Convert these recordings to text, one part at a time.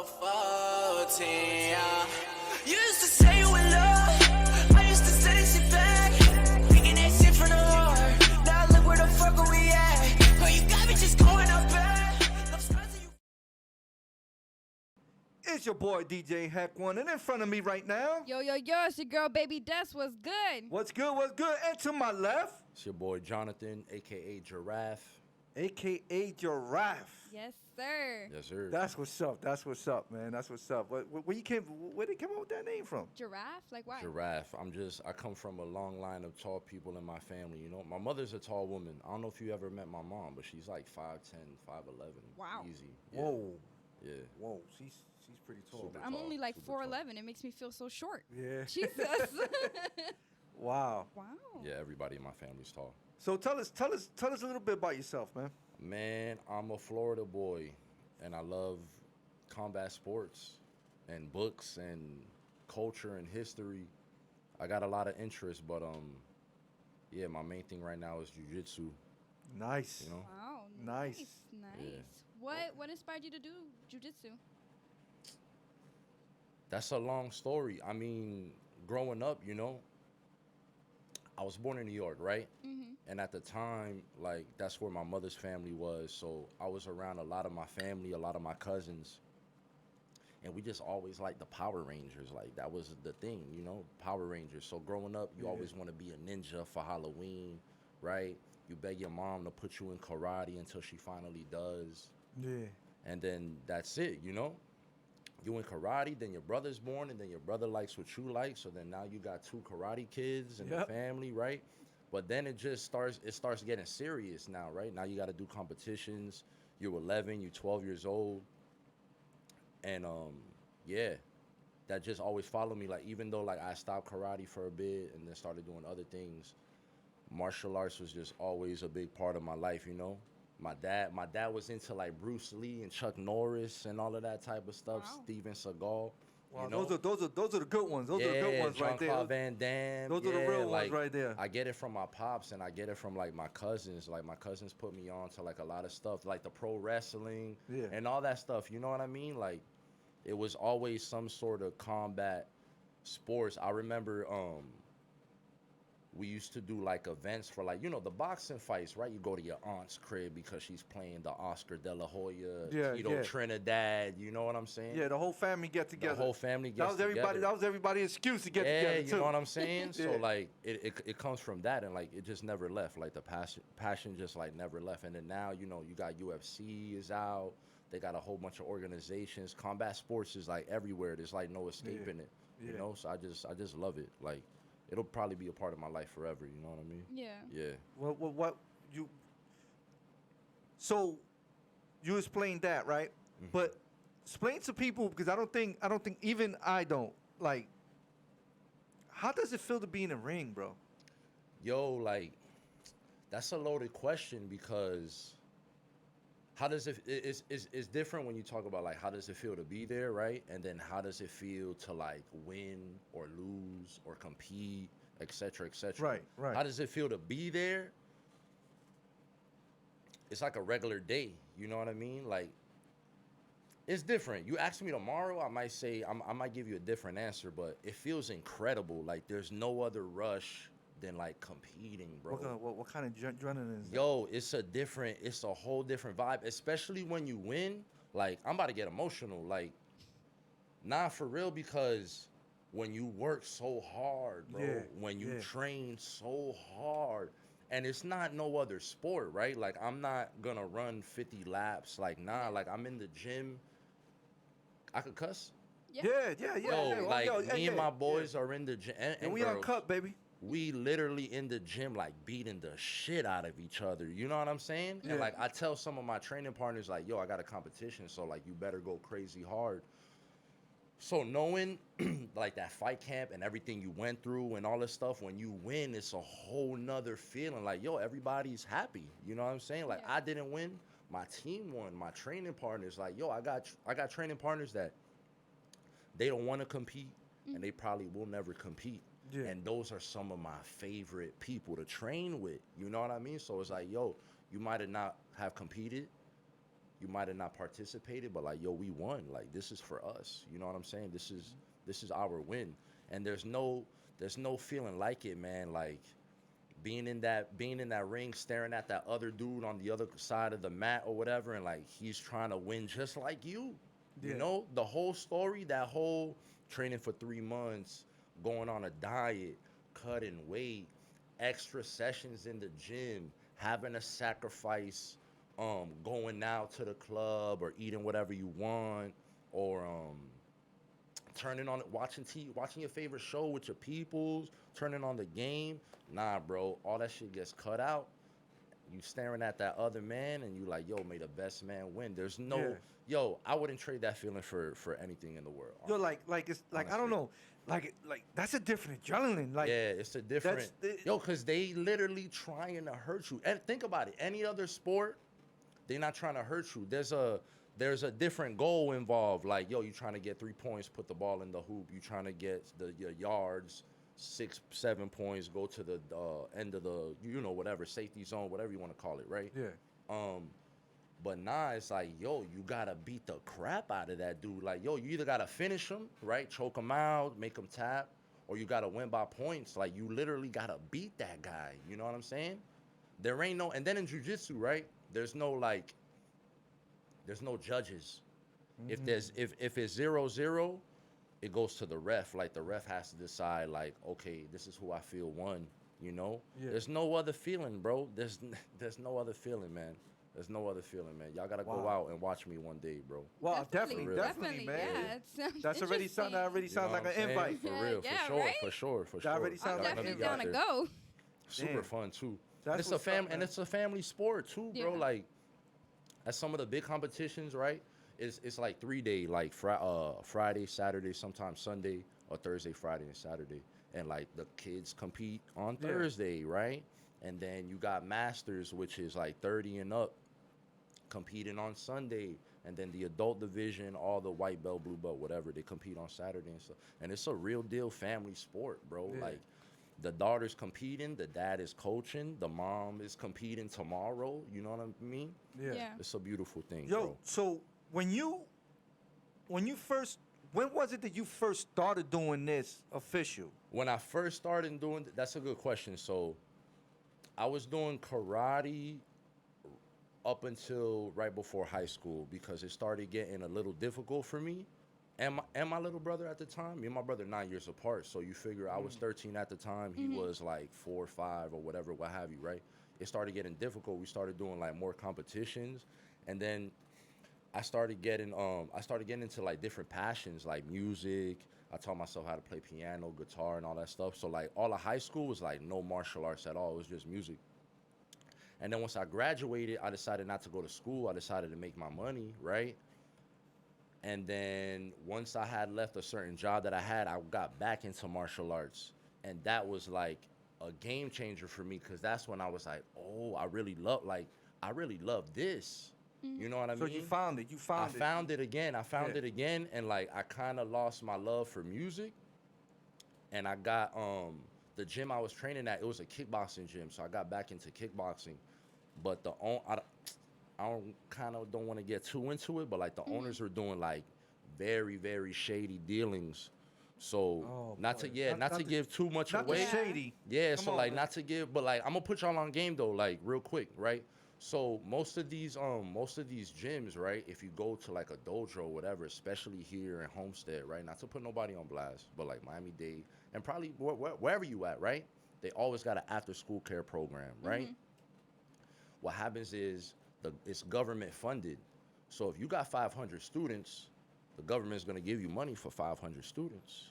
14, yeah. You used to say you in love, I used to say that shit back. Thinking that shit from the heart. Now look where the fuck are we at? Girl, you got me just going up back. It's your boy DJ Heck One, and in front of me right now. Yo, it's your girl Baby Des. What's good? What's good? What's good? And to my left, It's your boy Jonathan, aka Giraffe. aka Giraffe. Yes, sir. Yes, sir. That's what's up. That's what's up, man. That's what's up. Where did you come up with that name from? Giraffe? Like why? Giraffe. I come from a long line of tall people in my family. You know, my mother's a tall woman. I don't know if you ever met my mom, but she's like 5'10", 5'11". Wow. Easy. Yeah. Whoa. Yeah. Whoa. She's pretty tall. Super man. I'm tall, only like super tall. 4'11". It makes me feel so short. Yeah. Jesus. Wow. Wow. Yeah, everybody in my family's tall. So tell us a little bit about yourself, man. Man, I'm a Florida boy, and I love combat sports and books and culture and history. I got a lot of interest, but yeah, my main thing right now is jiu-jitsu. Nice. You know, Wow. Nice. Nice. Yeah. What inspired you to do jiu-jitsu? that's a long story. I mean, growing up, you know, I was born in New York, right? Mm-hmm. And at the time, like, that's where my mother's family was. So I was around a lot of my family, a lot of my cousins. And we just always liked the Power Rangers. Like, that was the thing, you know, Power Rangers. So growing up, you always want to be a ninja for Halloween, right? You beg your mom to put you in karate until she finally does. Yeah. And then that's it, you know? You in karate, then your brother's born, and then your brother likes what you like. So then now you got two karate kids in the family, right? But then it starts getting serious now, right? Now you got to do competitions. You're 11, you're 12 years old. And yeah, that just always followed me. Like, even though like I stopped karate for a bit and then started doing other things, martial arts was just always a big part of my life, you know? My dad was into like Bruce Lee and Chuck Norris and all of that type of stuff. Wow. Steven Seagal. Wow, You know? those are the good ones. Those are the good ones right there. Jean-Claude Van Damme. Those are the real ones right there. I get it from my pops and I get it from like my cousins. Like my cousins put me on to like a lot of stuff, like the pro wrestling and all that stuff. You know what I mean? Like, it was always some sort of combat sports. I remember we used to do like events for like, you know, the boxing fights, right? You go to your aunt's crib because she's playing the Oscar De La Hoya, Tito Trinidad, you know what I'm saying? Yeah, the whole family get together. The whole family gets together. That was everybody's excuse to get together too. You know what I'm saying? So like it comes from that, and like it just never left. Like the passion just like never left. And then now, you know, you got UFC is out. They got a whole bunch of organizations. Combat sports is like everywhere. There's like no escaping it. You know? So I just love it. Like, it'll probably be a part of my life forever. You know what I mean? Yeah. Yeah. What you? So, you explained that, right? Mm-hmm. But explain to people, because I don't think even I don't, like, how does it feel to be in a ring, bro? Yo, like, that's a loaded question, because how does it's different when you talk about like how does it feel to be there, right? And then how does it feel to like win or lose or compete, et cetera, et cetera. Right. How does it feel to be there? It's like a regular day, you know what I mean? Like, it's different. You ask me tomorrow, I might say I might give you a different answer, but it feels incredible. Like, there's no other rush than like competing, bro. What kind of adrenaline is that? Yo, it's a whole different vibe, especially when you win. Like, I'm about to get emotional. Like, nah, for real, because when you work so hard, bro, when you train so hard, and it's not no other sport, right? Like, I'm not gonna run 50 laps. Like, nah, like, I'm in the gym. I could cuss. Yeah. Yo, like, me and my boys are in the gym. And we girls, uncut, baby. we literally in the gym, like, beating the shit out of each other. You know what I'm saying? Yeah. And, like, I tell some of my training partners, like, yo, I got a competition, so, like, you better go crazy hard. So knowing, like, that fight camp and everything you went through and all this stuff, when you win, it's a whole nother feeling. Like, yo, everybody's happy. You know what I'm saying? Like, I didn't win. My team won. My training partners, like, yo, I got training partners that they don't want to compete, and they probably will never compete. Yeah. And those are some of my favorite people to train with. You know what I mean? So it's like, yo, you might have not have competed, you might have not participated, but like, yo, we won. Like, this is for us. You know what I'm saying? This is our win. And there's no feeling like it, man. Like being in that ring, staring at that other dude on the other side of the mat or whatever, and like he's trying to win just like you. Yeah. You know, the whole story, that whole training for 3 months, going on a diet, cutting weight, extra sessions in the gym, having to sacrifice going out to the club or eating whatever you want, or turning on watching your favorite show with your peoples, turning on the game. Nah, bro, all that shit gets cut out. You staring at that other man and you like, yo, may the best man win. There's no yo, I wouldn't trade that feeling for anything in the world. Yo, like it's like, I don't know, like that's a different adrenaline. Like, yeah, it's a different yo, cause they literally trying to hurt you. And think about it, any other sport, they're not trying to hurt you. There's a different goal involved. Like, yo, you trying to get 3 points, put the ball in the hoop. You trying to get your yards, 6, 7 points, go to the end of the, whatever, safety zone, whatever you want to call it, right? Yeah. But nah, it's like, yo, you gotta beat the crap out of that dude. Like, yo, you either gotta finish him, right? Choke him out, make him tap, or you gotta win by points. Like, you literally gotta beat that guy. You know what I'm saying? There ain't no, and then in jiu-jitsu, right? There's no judges. Mm-hmm. If it's 0-0, it goes to the ref. Like, the ref has to decide, like, okay, this is who I feel won. You know? Yeah. There's no other feeling, bro. There's no other feeling, man. There's no other feeling, man. Y'all gotta go out and watch me one day, bro. Wow, definitely, man. Yeah, it sounds That's already something that already sounds like an invite. For real, Yeah, for sure, right? for sure. That already sounds I'm like an definitely invite. down to go. Super Damn. fun too. That's It's a what's up, man. it's a family sport too, bro. Yeah. Like, at some of the big competitions, right? It's like 3 day, like Friday, Saturday, sometimes Sunday, or Thursday, Friday, and Saturday. And like the kids compete on Yeah. Thursday, right? And then you got masters, which is like 30 and up, competing on Sunday. And then the adult division, all the white belt, blue belt, whatever, they compete on Saturday and stuff. And it's a real deal family sport, bro. Yeah. Like, the daughter's competing, the dad is coaching, the mom is competing tomorrow. You know what I mean? Yeah. It's a beautiful thing, Yo, bro. so when was it that you first started doing this official? When I first started doing, that's a good question. So I was doing karate up until right before high school, because it started getting a little difficult for me and my little brother at the time. Me and my brother 9 years apart, so you figure I was 13 at the time, he was like 4 or 5 or whatever, what have you, right? It started getting difficult. We started doing like more competitions, and then I started getting into like different passions, like music. I taught myself how to play piano, guitar, and all that stuff. So like all of high school was like no martial arts at all. It was just music. And then once I graduated, I decided not to go to school. I decided to make my money, right? And then once I had left a certain job that I had, I got back into martial arts. And that was like a game changer for me, because that's when I was like, oh, I really love this. You know what I mean? So you found it. I found it again. It again, and like I kind of lost my love for music. And I got the gym I was training at, it was a kickboxing gym, so I got back into kickboxing. But I don't want to get too into it, but like the owners were doing like very, very shady dealings. So not to give too much not away. the shady. Yeah, Come so on, like man. not to give, but like I'm gonna put y'all on game though, like real quick, right? So most of these gyms, right? If you go to like a dojo or whatever, especially here in Homestead, right? Not to put nobody on blast, but like Miami-Dade and probably wherever you at, right? They always got an after-school care program, right? What happens is it's government funded. So if you got 500 students, the government's gonna give you money for 500 students.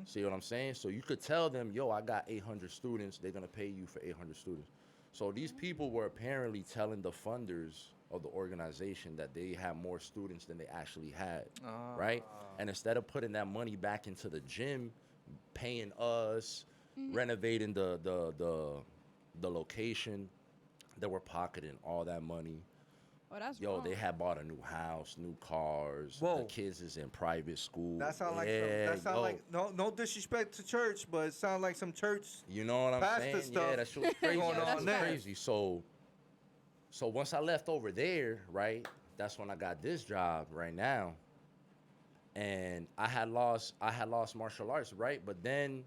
See what I'm saying? So you could tell them, yo, I got 800 students. They're gonna pay you for 800 students. So these people were apparently telling the funders of the organization that they had more students than they actually had, right? And instead of putting that money back into the gym, paying us, renovating the location, they were pocketing all that money. Oh, that's Yo, wrong. they had bought a new house, new cars. Whoa. The kids is in private school. That sounds like yo. no disrespect to church, but it sounds like some church. You know what I'm pastor saying? stuff Yeah, that shit was crazy. going That on shit was there. crazy. So once I left over there, right, that's when I got this job right now. And I had lost martial arts, right? But then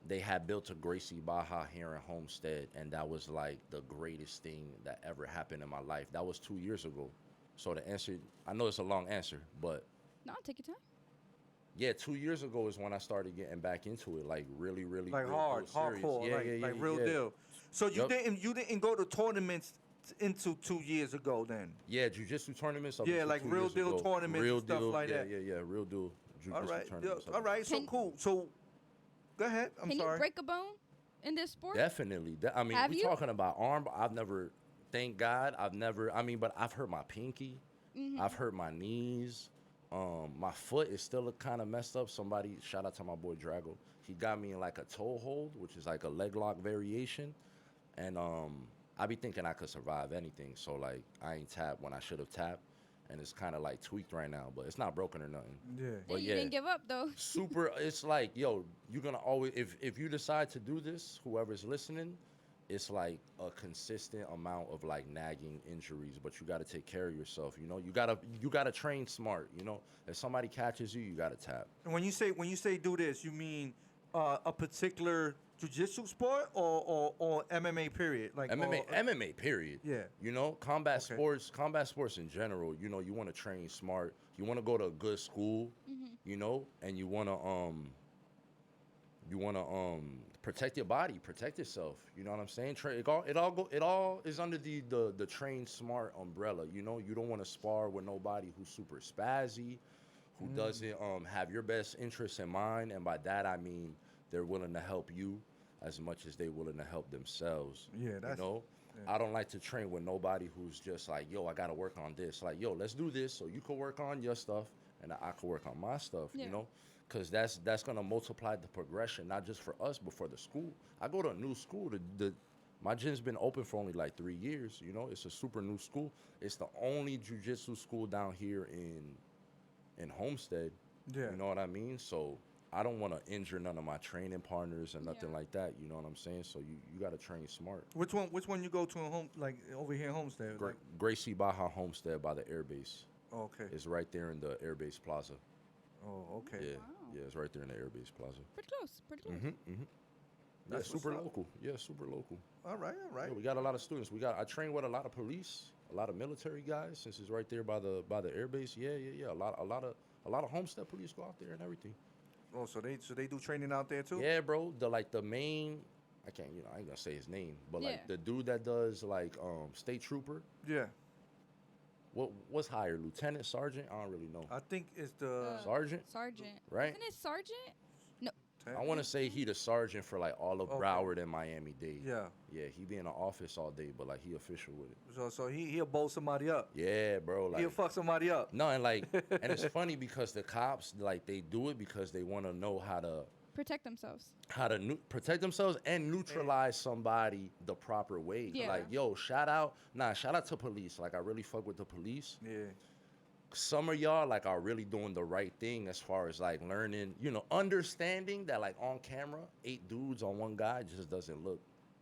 they had built a Gracie Baja here in Homestead, and that was like the greatest thing that ever happened in my life. That was 2 years ago. So the answer, I know it's a long answer, but No, take your time. yeah, 2 years ago is when I started getting back into it, like really, really, Like real serious. hardcore, like real deal. So you didn't go to tournaments into 2 years ago then? Yeah, jiu-jitsu tournaments. Up Yeah, until like 2 real years deal ago. tournaments Real and stuff deal, like yeah, that. Yeah, real deal jiu-jitsu All right, tournaments. all right. So Can- cool. So go ahead. I'm Can sorry. you break a bone in this sport? Definitely. I mean, Have we you? talking about arm. I've never. Thank God, I've never. I mean, but I've hurt my pinky. I've hurt my knees. My foot is still kind of messed up. Somebody, shout out to my boy Drago. He got me in like a toe hold, which is like a leg lock variation, and I be thinking I could survive anything. So like, I ain't tapped when I should have tapped, and it's kind of like tweaked right now, but it's not broken or nothing. Yeah. But You didn't give up though. Super. It's like, yo, you're gonna always, if you decide to do this, whoever's listening, it's like a consistent amount of like nagging injuries, but you got to take care of yourself. You know, you gotta train smart. You know, if somebody catches you, you gotta tap. And when you say do this, you mean a particular jiu-jitsu sport or MMA period? Like MMA period. Yeah. You know, combat Okay. sports in general. You know, you want to train smart. You want to go to a good school. You know, and you want to protect your body, protect yourself. You know what I'm saying? It all is under the train smart umbrella. You know, you don't want to spar with nobody who's super spazzy, who doesn't have your best interests in mind, and by that I mean they're willing to help you as much as they're willing to help themselves. Yeah, that's- you know. yeah. I don't like to train with nobody who's just like, yo, I gotta work on this. Like, yo, let's do this so you can work on your stuff and I can work on my stuff. Yeah. You know. Because that's gonna multiply the progression, not just for us, but for the school. I go to a new school. My gym's been open for only like 3 years. You know, it's a super new school. It's the only jiu-jitsu school down here in Homestead. Yeah. You know what I mean? So I don't want to injure none of my training partners or nothing Yeah. like that. You know what I'm saying? So you got to train smart. Which one you go to in home, like over here in Homestead? Like, Gracie Baja Homestead by the airbase. okay. It's right there in the airbase plaza. Oh, okay. Yeah, Wow. yeah, it's right there in the airbase plaza. Pretty close. Pretty close. Yeah, That's what's super up. local. Yeah, super local. All right. Yeah, we got a lot of students. I train with a lot of police, a lot of military guys, since it's right there by the airbase. Yeah. A lot of Homestead police go out there and everything. Oh, so they do training out there too? Yeah, bro. The main, I ain't gonna say his name, but Yeah. like the dude that does like state trooper. Yeah. What's higher, lieutenant, sergeant? I don't really know. I think it's the Sergeant, Sergeant. right? Isn't it sergeant? No. I want to say he the sergeant for like all of Okay. Broward and Miami-Dade. Yeah. Yeah, he be in the office all day, but like he official with it. So he'll bowl somebody up. Yeah, bro. Like He'll fuck somebody up. no, and like, and it's funny because the cops like they do it because they want to know how to Protect themselves. protect themselves and neutralize somebody the proper way. Yeah. Like, yo, shout out to police. Like, I really fuck with the police. Yeah. Some of y'all like are really doing the right thing as far as like learning, you know, understanding that like on camera, 8 dudes on one guy just doesn't look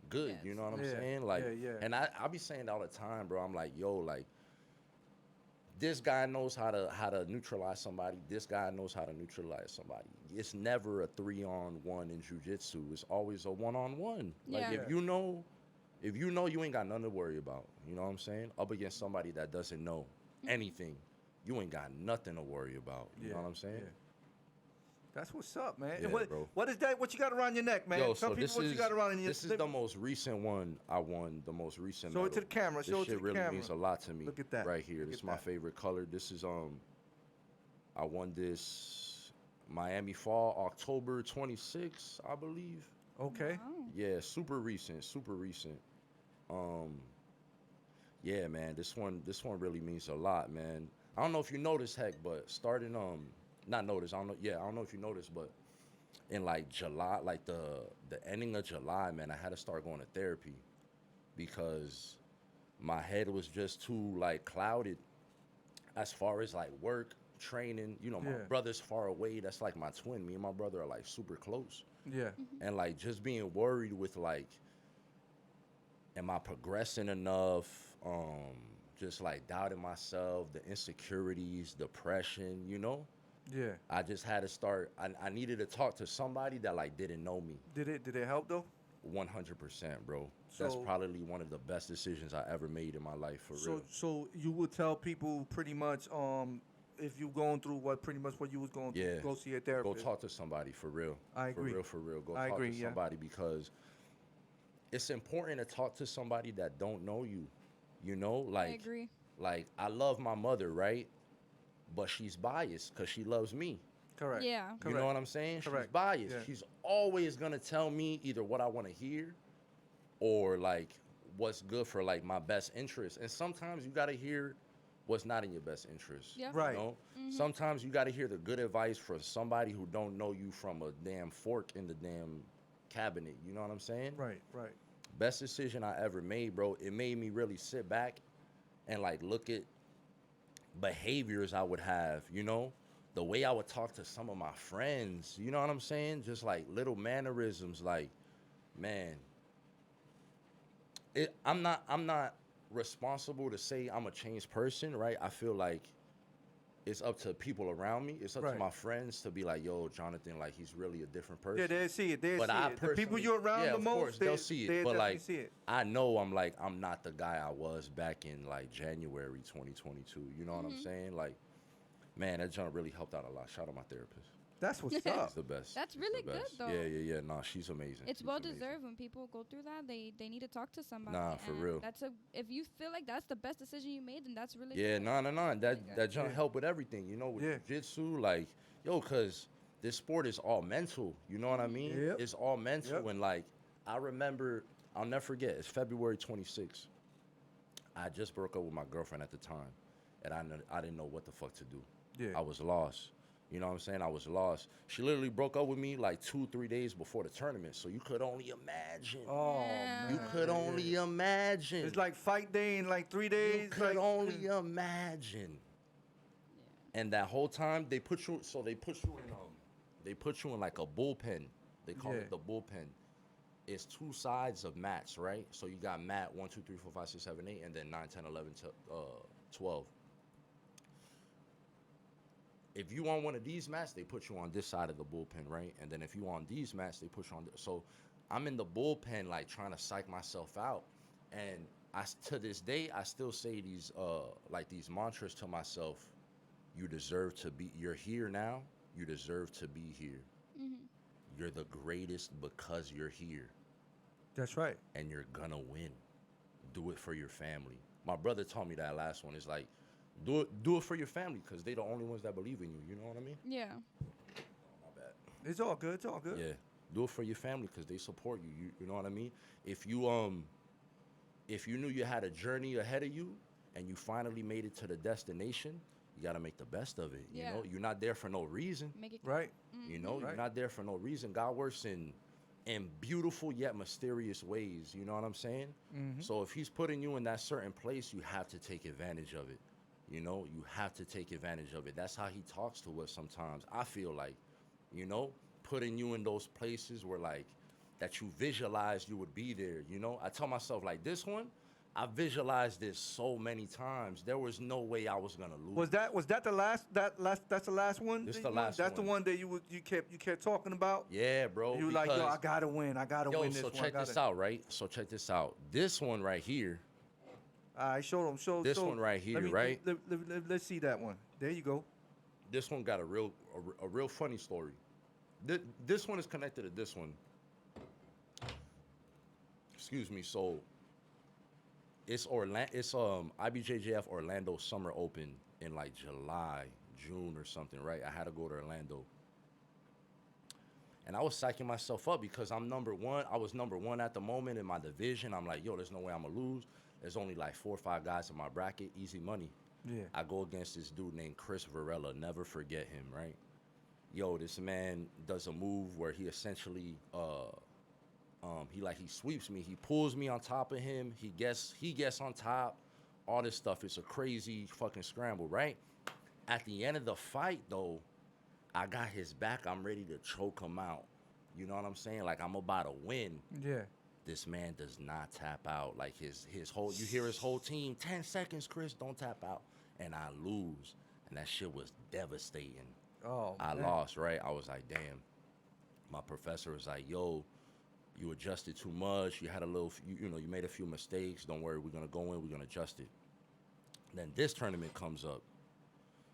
good. Yes. You know what I'm Yeah, saying? Like, yeah. and I be saying that all the time, bro. I'm like, yo, like, this guy knows how to neutralize somebody. This guy knows how to neutralize somebody. It's never a 3-on-1 in jiu-jitsu. It's always a 1-on-1. Like Yeah. if you know you ain't got nothing to worry about. You know what I'm saying? Up against somebody that doesn't know anything, you ain't got nothing to worry about. You know what I'm saying? Yeah. That's what's up, man. Yeah, And what, bro. what is that? What you got around your neck, man? Yo, Tell so people this what is you got around your this is the most recent one I won. The most recent. Show it medal. to the camera. This Show it shit to the really camera. means a lot to me. Look at that. right here. Look This is at my that. favorite color. This is I won this Miami Fall October 26, I believe. Okay. Wow. Yeah, super recent, super recent. Yeah, man, this one really means a lot, man. I don't know if you noticed, Heck, but starting not noticed. I don't know if you noticed, but in like July, like the ending of July, man, I had to start going to therapy because my head was just too like clouded as far as like work, training. You know, my Yeah. brother's far away. That's like my twin. Me and my brother are like super close. Yeah. And like just being worried with like, am I progressing enough? just like doubting myself, the insecurities, depression, you know. Yeah. I just had to start. I needed to talk to somebody that like didn't know me. Did it help though? 100%, bro. That's So- probably one of the best decisions I ever made in my life, for real. So you would tell people pretty much if you going through what you was going Yeah. through, go see a Go therapist. talk to somebody, for real. I agree. For real. Go I talk agree, to yeah. somebody because it's important to talk to somebody that don't know you. You know, I agree. like I love my mother, right? But she's biased because she loves me. Correct. Yeah. You Correct. know what I'm saying? She's Correct. biased. Yeah. She's always gonna tell me either what I want to hear or like what's good for like my best interest. And sometimes you gotta hear what's not in your best interest. Yeah. Right. You know? Sometimes you gotta hear the good advice from somebody who don't know you from a damn fork in the damn cabinet. You know what I'm saying? Right. Best decision I ever made, bro. It made me really sit back and like look at behaviors I would have, you know, the way I would talk to some of my friends, you know what I'm saying? Just like little mannerisms, like, man, I'm not responsible to say I'm a changed person, right? I feel like it's up to people around me. It's up to Right. my friends to be like, yo, Jonathan, like he's really a different person. Yeah, they see it. They But see I it. The people personally- you're around yeah, the of most, course, they'll see it. They But definitely like, see it. I know I'm not the guy I was back in like January 2022. You know what I'm saying? Like, man, that jump really helped out a lot. Shout out my therapist. That's what's She's up. the best. That's She's really the good, best. though. Yeah. Nah, she's amazing. It's She's well amazing. deserved when people go through that. They need to talk to somebody. Nah, for and real. If you feel like that's the best decision you made, then that's really Yeah, good. no. And that Okay. jump Yeah. helped with everything. You know, with Yeah. jiu-jitsu, like, yo, cause this sport is all mental. You know what I mean? Yep. It's all mental. Yep. And like, I remember, I'll never forget. It's February 26th. I just broke up with my girlfriend at the time, and I didn't know what the fuck to do. Yeah. I was lost. You know what I'm saying? I was lost. She literally broke up with me like 2-3 days before the tournament. So you could only imagine. Oh Yeah. man. You could only imagine. It's like fight day in like 3 days. You could like, only imagine. And that whole time they put you in like a bullpen. They call Yeah. it the bullpen. It's two sides of mats, right? So you got mat 1, 2, 3, 4, 5, 6, 7, 8, and then 9, 10, 11, 12. If you on one of these mats, they put you on this side of the bullpen, right? And then if you on these mats, they put you on. So I'm in the bullpen, like trying to psych myself out, and to this day, I still say these mantras to myself. You deserve to be. You're here now. You deserve to be here. You're the greatest because you're here, That's right. and you're gonna win. Do it for your family. My brother told me that last one is like, do it for your family because they the only ones that believe in you. You know what I mean? Yeah. My bad. It's all good. It's all good. Yeah, do it for your family because they support you. You know what I mean? If you knew you had a journey ahead of you and you finally made it to the destination, you gotta make the best of it. Yeah. You know, you're not there for no reason. Make it Right. You know, you're Right. not there for no reason. God works in beautiful yet mysterious ways. You know what I'm saying? So if He's putting you in that certain place, you have to take advantage of it. You know, you have to take advantage of it. That's how He talks to us sometimes. I feel like, you know, putting you in those places where like that you visualized you would be there. You know, I tell myself like this one, I visualized this so many times. There was no way I was gonna lose. Was that the last? That's the last one. This that the you- last That's the one. one that you kept talking about. Yeah, bro. You like, yo, because- I gotta win. I gotta Yo, win this so one. check this out, right? So check this out. This one right here. All right, show them. Show This one right here, right? Let's see that one. There you go. This one got a real funny story. This one is connected to this one. Excuse me. So it's IBJJF Orlando Summer Open in like July, June or something, right? I had to go to Orlando. And I was psyching myself up because I'm number one. I was number one at the moment in my division. I'm like, yo, there's no way I'm gonna lose. There's only like 4 or 5 guys in my bracket, easy money. Yeah. I go against this dude named Chris Varela. Never forget him, right? Yo, this man does a move where he essentially, he sweeps me. He pulls me on top of him. He gets on top. All this stuff. It's a crazy fucking scramble, right? At the end of the fight, though, I got his back. I'm ready to choke him out. You know what I'm saying? Like I'm about to win. Yeah. This man does not tap out. Like his whole, you hear his whole team, 10 seconds, Chris, don't tap out. And I lose. And that shit was devastating. Oh, I man. lost, right? I was like, damn. My professor was like, yo, you adjusted too much. You had a little, you made a few mistakes. Don't worry, we're going to go in, we're going to adjust it. Then this tournament comes up.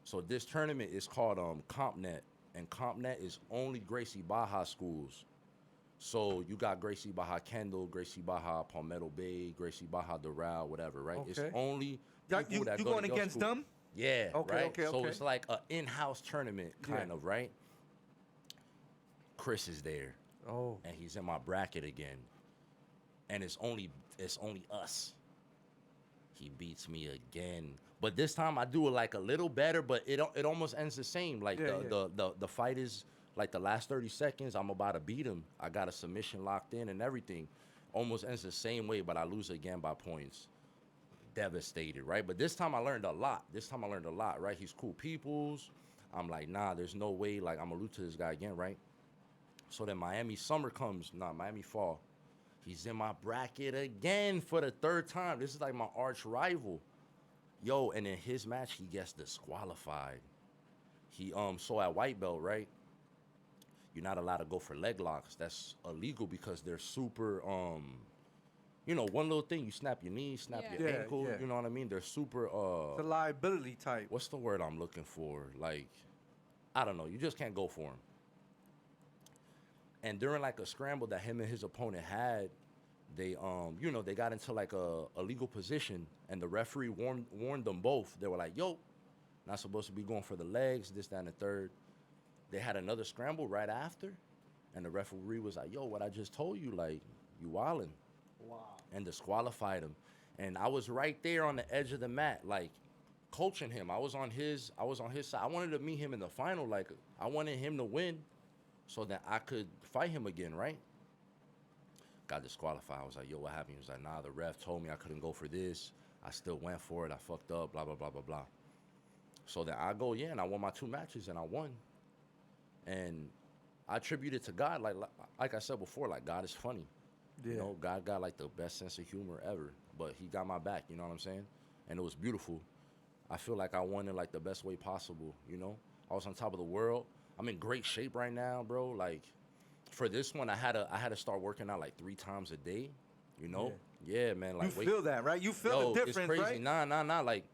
So this tournament is called CompNet. And CompNet is only Gracie Baja schools. So you got Gracie Baja Kendall, Gracie Baja Palmetto Bay, Gracie Baja Doral, whatever, right? Okay. It's only Like, people that you go going to your against school. them? Yeah, Okay, right? okay, So okay. it's like an in-house tournament, kind Yeah. of, right? Chris is there, Oh. and he's in my bracket again. And it's only us. He beats me again. But this time I do it like a little better, but it almost ends the same. Like Yeah, the fight is like the last 30 seconds, I'm about to beat him. I got a submission locked in and everything. Almost ends the same way, but I lose again by points. Devastated, right? But this time I learned a lot. Right? He's cool peoples. I'm like, nah, there's no way. Like, I'm gonna lose to this guy again, right? So then Miami fall. He's in my bracket again for the third time. This is like my arch rival. Yo, and in his match, he gets disqualified. He so at white belt, right? You're not allowed to go for leg locks. That's illegal because they're super one little thing, you snap your knee, snap Yeah. your Yeah, ankle, yeah. you know what I mean? They're super It's a liability type. what's the word I'm looking for? Like, I don't know, you just can't go for him. And during like a scramble that him and his opponent had, they they got into like a illegal position, and the referee warned them both. They were like, yo, not supposed to be going for the legs, this, that, and the third. They had another scramble right after, and the referee was like, yo, what I just told you, like, you wildin'. Wow. And disqualified him. And I was right there on the edge of the mat, like, coaching him. I was on his side. I wanted to meet him in the final. Like, I wanted him to win so that I could fight him again, right? Got disqualified. I was like, yo, what happened? He was like, nah, the ref told me I couldn't go for this. I still went for it. I fucked up, blah, blah, blah, blah, blah. So then I go, yeah, and I won my 2 matches, and I won. And I attribute it to God. Like I said before, like, God is funny. Yeah. You know, God got like the best sense of humor ever, but he got my back, you know what I'm saying? And it was beautiful. I feel like I won in like the best way possible, you know? I was on top of the world. I'm in great shape right now, bro. Like, for this one, I had to start working out like 3 times a day, you know? Yeah, man. Like, You feel that, right? You feel the difference, it's crazy. right? Nah. Like,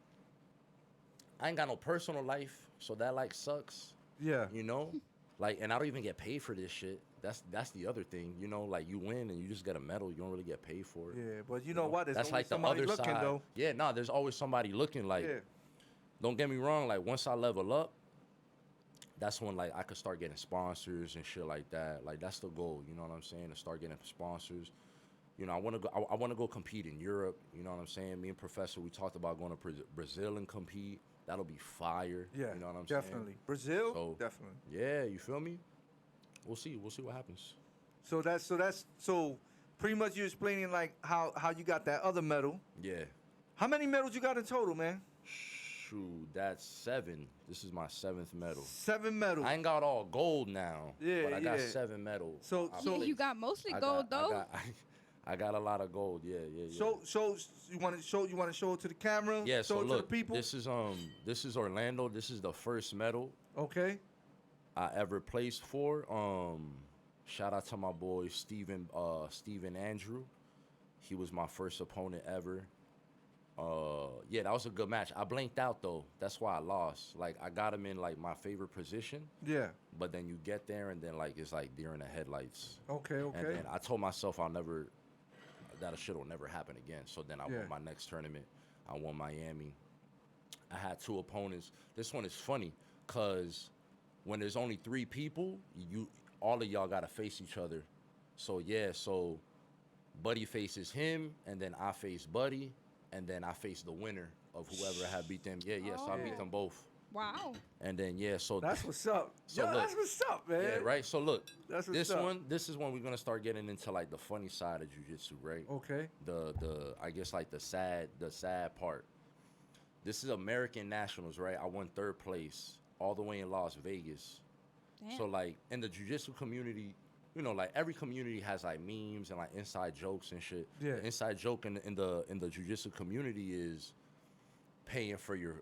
I ain't got no personal life, so that like sucks, Yeah. you know? Like, and I don't even get paid for this shit. That's the other thing, you know. Like, you win and you just get a medal. You don't really get paid for it. Yeah, but you know what? There's That's always like the somebody other looking, side. though. Yeah, no, there's always somebody looking. Like, Yeah. don't get me wrong. Like, once I level up, that's when like I could start getting sponsors and shit like that. Like, that's the goal. You know what I'm saying? To start getting sponsors. You know, I want to go. I want to go compete in Europe. You know what I'm saying? Me and Professor, we talked about going to Brazil and compete. That'll be fire. Yeah. You know what I'm definitely. saying? Brazil, So, definitely. Yeah, you feel me? We'll see what happens. So that's pretty much you explaining like how you got that other medal. Yeah. How many medals you got in total, man? Shoot, that's 7. This is my 7th medal. 7 medals. I ain't got all gold now, Yeah, but I got yeah. 7 medals. So- I so- Yeah, placed. you got mostly I gold though. I got a lot of gold. Yeah. So you want to show it to the camera? Yeah. Show So it to look, the people. this is Orlando. This is the first medal Okay. I ever placed for. Shout out to my boy Steven Andrew. He was my first opponent ever. Yeah, that was a good match. I blanked out though. That's why I lost. Like, I got him in like my favorite position, Yeah. but then you get there and then like it's like deer in the headlights. Okay. And then I told myself that shit will never happen again. So then I Yeah. won my next tournament. I won Miami. I had 2 opponents. This one is funny because when there's only 3 people, all of y'all gotta face each other. So yeah, so Buddy faces him, and then I face Buddy, and then I face the winner of whoever had beat them. Yeah. So I beat them both. Wow. And then so That's what's up. So Yo, look, that's what's up, man. yeah, right. So look, That's what's this up. this is when we're gonna start getting into like the funny side of jiu-jitsu, right? Okay. The I guess like the sad part. This is American Nationals, right? I won 3rd place all the way in Las Vegas. Damn. So like in the jiu-jitsu community, you know, like every community has like memes and like inside jokes and shit. Yeah. The inside joke in the jiu-jitsu community is paying for your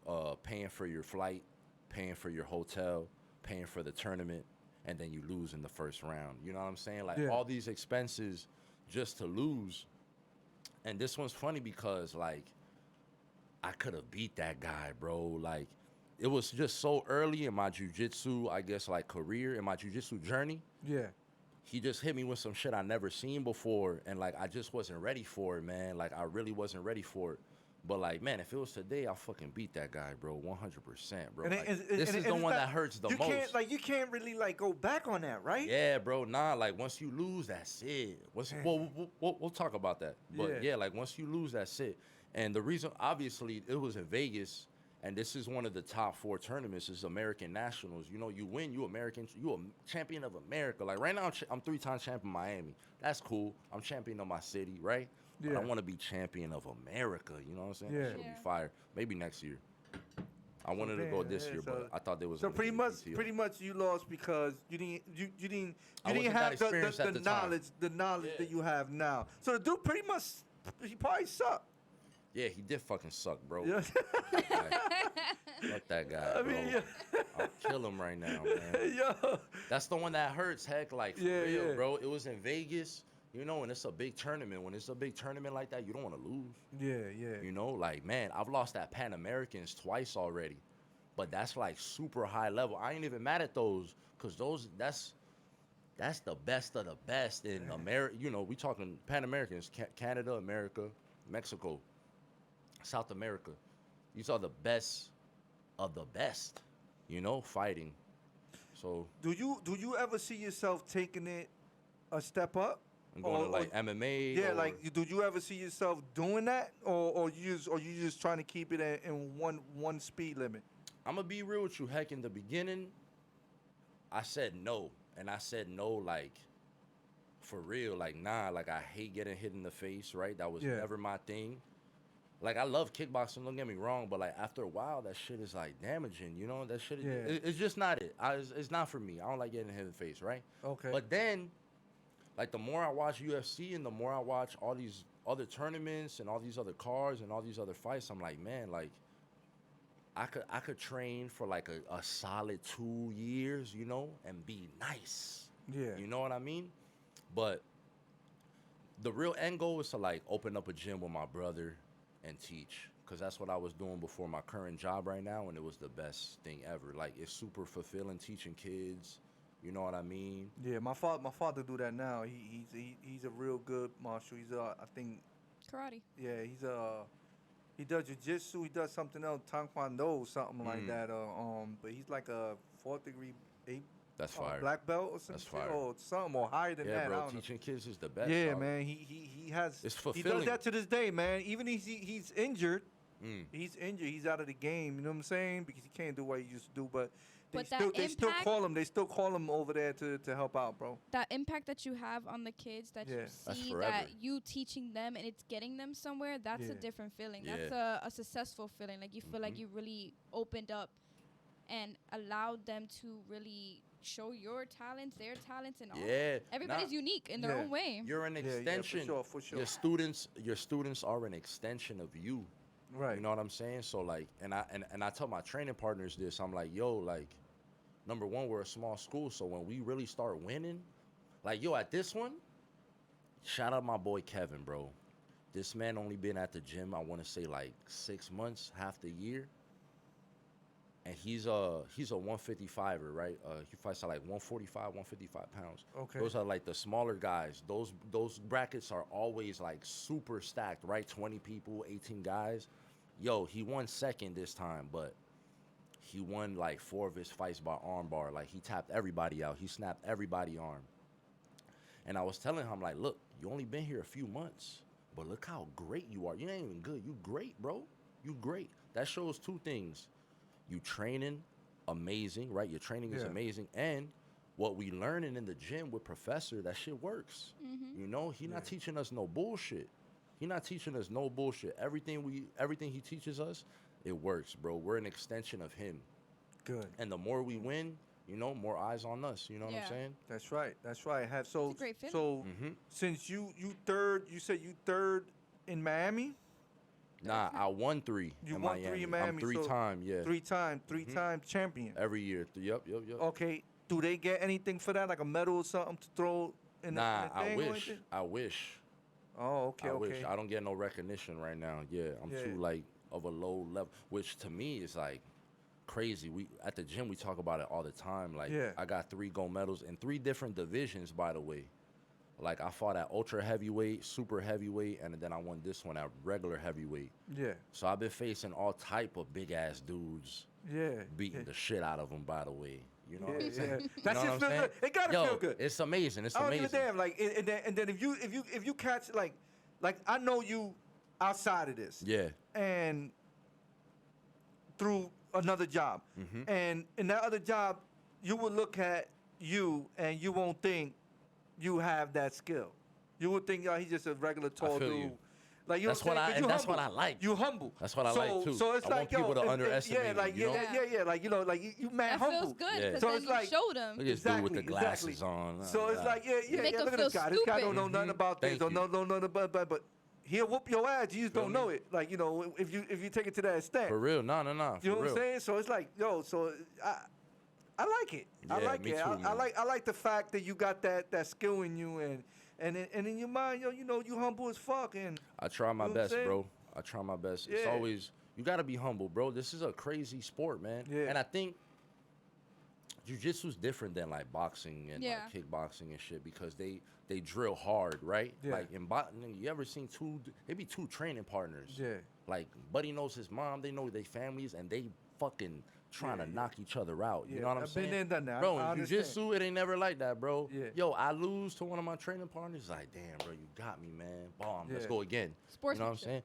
flight, paying for your hotel, paying for the tournament, and then you lose in the first round. You know what I'm saying? Like Yeah. all these expenses just to lose. And this one's funny because like I could have beat that guy, bro. Like it was just so early in my jiu-jitsu, I guess, like career, in my jiu-jitsu journey. Yeah. He just hit me with some shit I never seen before, and like I just wasn't ready for it, man. Like I really wasn't ready for it. But like, man, if it was today, I'll fucking beat that guy, bro, 100%, bro. Like, this is the one that hurts the most. You can't really like go back on that, right? Yeah, bro. Nah, like once you lose, that's it. We'll talk about that. But yeah, like once you lose, that's it. And the reason, obviously, it was in Vegas, and this is one of the top 4 tournaments. Is American Nationals. You know, you win, you a champion of America. Like right now, I'm 3-time champion of Miami. That's cool. I'm champion of my city, right? But Yeah. I want to be champion of America. You know what I'm saying? Yeah. That shit'll be fire. Maybe next year. I wanted to go this year, but I thought there was. So gonna be pretty much, you lost because you didn't I wasn't that have experienced at the time. the knowledge Yeah. that you have now. So the dude pretty much, he probably sucked. Yeah, he did fucking suck, bro. Yeah. Fuck that guy, I bro. mean, yeah. I'll kill him right now, man. Yo. That's the one that hurts, heck, like, for Yeah, real, yeah. bro. It was in Vegas, you know, and it's a big tournament. When it's a big tournament like that, you don't want to lose. Yeah, yeah. You know, like, man, I've lost at Pan Americans twice already. But that's, like, super high level. I ain't even mad at those, because that's the best of the best in America. You know, we talking Pan Americans, Canada, America, Mexico, South America. These are the best of the best, you know, fighting. So Do you ever see yourself taking it a step up? I'm going to like MMA. Yeah, or, like do you ever see yourself doing that, or you just trying to keep it in one speed limit? I'm gonna be real with you. Heck, in the beginning, I said no, and I said no like for real, like nah, like I hate getting hit in the face. Right, that was Yeah. never my thing. Like I love kickboxing. Don't get me wrong, but like after a while, that shit is like damaging. You know, that shit. Yeah. It's just not it. It's not for me. I don't like getting hit in the face. Right. Okay. But then, like the more I watch UFC and the more I watch all these other tournaments and all these other cards and all these other fights, I'm like, man, like I could train for like a solid 2 years, you know, and be nice. Yeah. You know what I mean? But the real end goal is to like open up a gym with my brother and teach, because that's what I was doing before my current job right now, and it was the best thing ever. Like it's super fulfilling teaching kids. You know what I mean? Yeah, my father do that now. He's a real good martial. He's I think Karate. yeah, he does jiu-jitsu, he does something else, taekwondo, something like that. But he's like a 4th degree That's fire. black belt or something. That's fire. Or something, or higher than Yeah, that. I bro, don't know. teaching kids is the best. Yeah, dog. man. He has. It's He does fulfilling. that to this day, man. Even he's injured. Mm. He's injured. He's out of the game. You know what I'm saying? Because he can't do what he used to do. But But that they still impact- call him. They still call him over there to help out, bro. That impact that you have on the kids, that Yeah. you That's see forever. that you teaching them and it's getting them somewhere, that's a Yeah. different feeling. Yeah. That's a successful feeling. Like you feel like Mhm. you really opened up and allowed them to really show your talents, their talents, and all. Yeah. Everybody's Nah, unique in their Yeah. own way. You're an Yeah, for extension. sure, for sure. Your students are an extension of you. Right. You know what I'm saying? So like, and I tell my training partners this. I'm like, yo, like, number one, we're a small school, so when we really start winning, like, yo, at this one, shout out my boy Kevin, bro. This man only been at the gym, I want to say like 6 months, half the year. And he's a 155er, right? He fights at like 145, 155 pounds. Okay. Those are like the smaller guys. Those brackets are always like super stacked, right? 20 people, 18 guys. Yo, he won second this time, but he won like 4 of his fights by armbar. Like he tapped everybody out. He snapped everybody's arm. And I was telling him, like, look, you only been here a few months, but look how great you are. You ain't even good. You great, bro. You great. That shows 2 things. You training amazing, right? Your training is Yeah. amazing. And what we learning in the gym with professor, that shit works. Mm-hmm. You know, he not teaching us no bullshit. He not teaching us no bullshit. Everything he teaches us, it works, bro. We're an extension of him. Good. And the more we win, more eyes on us. You know what I'm Yeah. saying? That's right. That's right. Have so It's a great feeling. so Mm-hmm. since you said you third in Miami. Nah, I won 3 You in won Miami. 3 in Miami. I'm three-time, yeah. Three times Mhm. champion. Every year. Yep. Okay. Do they get anything for that, like a medal or something to throw in Nah, the I thing or wish. anything? I wish. Oh, okay, I okay. wish. I don't get no recognition right now. Yeah, I'm Yeah. too like of a low level, which to me is like crazy. We at the gym we talk about it all the time. Like Yeah. I got 3 gold medals in 3 different divisions, by the way. Like I fought at ultra heavyweight, super heavyweight, and then I won this one at regular heavyweight. Yeah, So I've been facing all type of big ass dudes, yeah. beating the shit out of them. By the way, you know what I'm saying? Yeah. You That know shit what I'm feel saying? good. It gotta Yo, feel good. It's amazing. It's I don't amazing. give a damn. Like, and then if you catch like I know you outside of this. Yeah. And through another job, Mhm. and in that other job, you would look at you and you won't think you have that skill. You would think, he's just a regular tall feel dude. you. Like you That's know what what I'm I- saying? 'Cause and you that's humble. what I like. You humble. That's what I like, too. So it's I like want people to underestimate yeah, me, like you know? yeah, like you mad That humble. feels good Yeah. because So then it's you like- showed him. Look at this dude with the Exactly, glasses exactly. on. So it's like, yeah, Make look him at feel this guy. This guy don't know stupid. nothing about this. Thank Don't you. know nothing about, but he'll whoop your ass. You just Feel don't know me? it. Like, if you take it to that extent. For real, no, You know for what real. I'm saying? So it's like, so I like it. I Yeah, like me it. too, I man. like the fact that you got that skill in you and in your mind, you humble as fuck and I try my You know what I'm best, saying? bro. I try my best. It's Yeah. always you gotta be humble, bro. This is a crazy sport, man. Yeah. And I think jiu-jitsu is different than like boxing and Yeah. like kickboxing and shit because they drill hard, right? Yeah. Like in boxing, you ever seen they be 2 training partners. Yeah. Like Buddy knows his mom, they know their families, and they fucking trying Yeah, to yeah. knock each other out. You Yeah, know what I'm I've been saying? there and done that. Bro, I in understand. jiu-jitsu, it ain't never like that, bro. Yeah. Yo, I lose to one of my training partners. It's like, damn, bro, you got me, man. Bomb. Let's Yeah. go again. You know what I'm Sportsmanship. saying?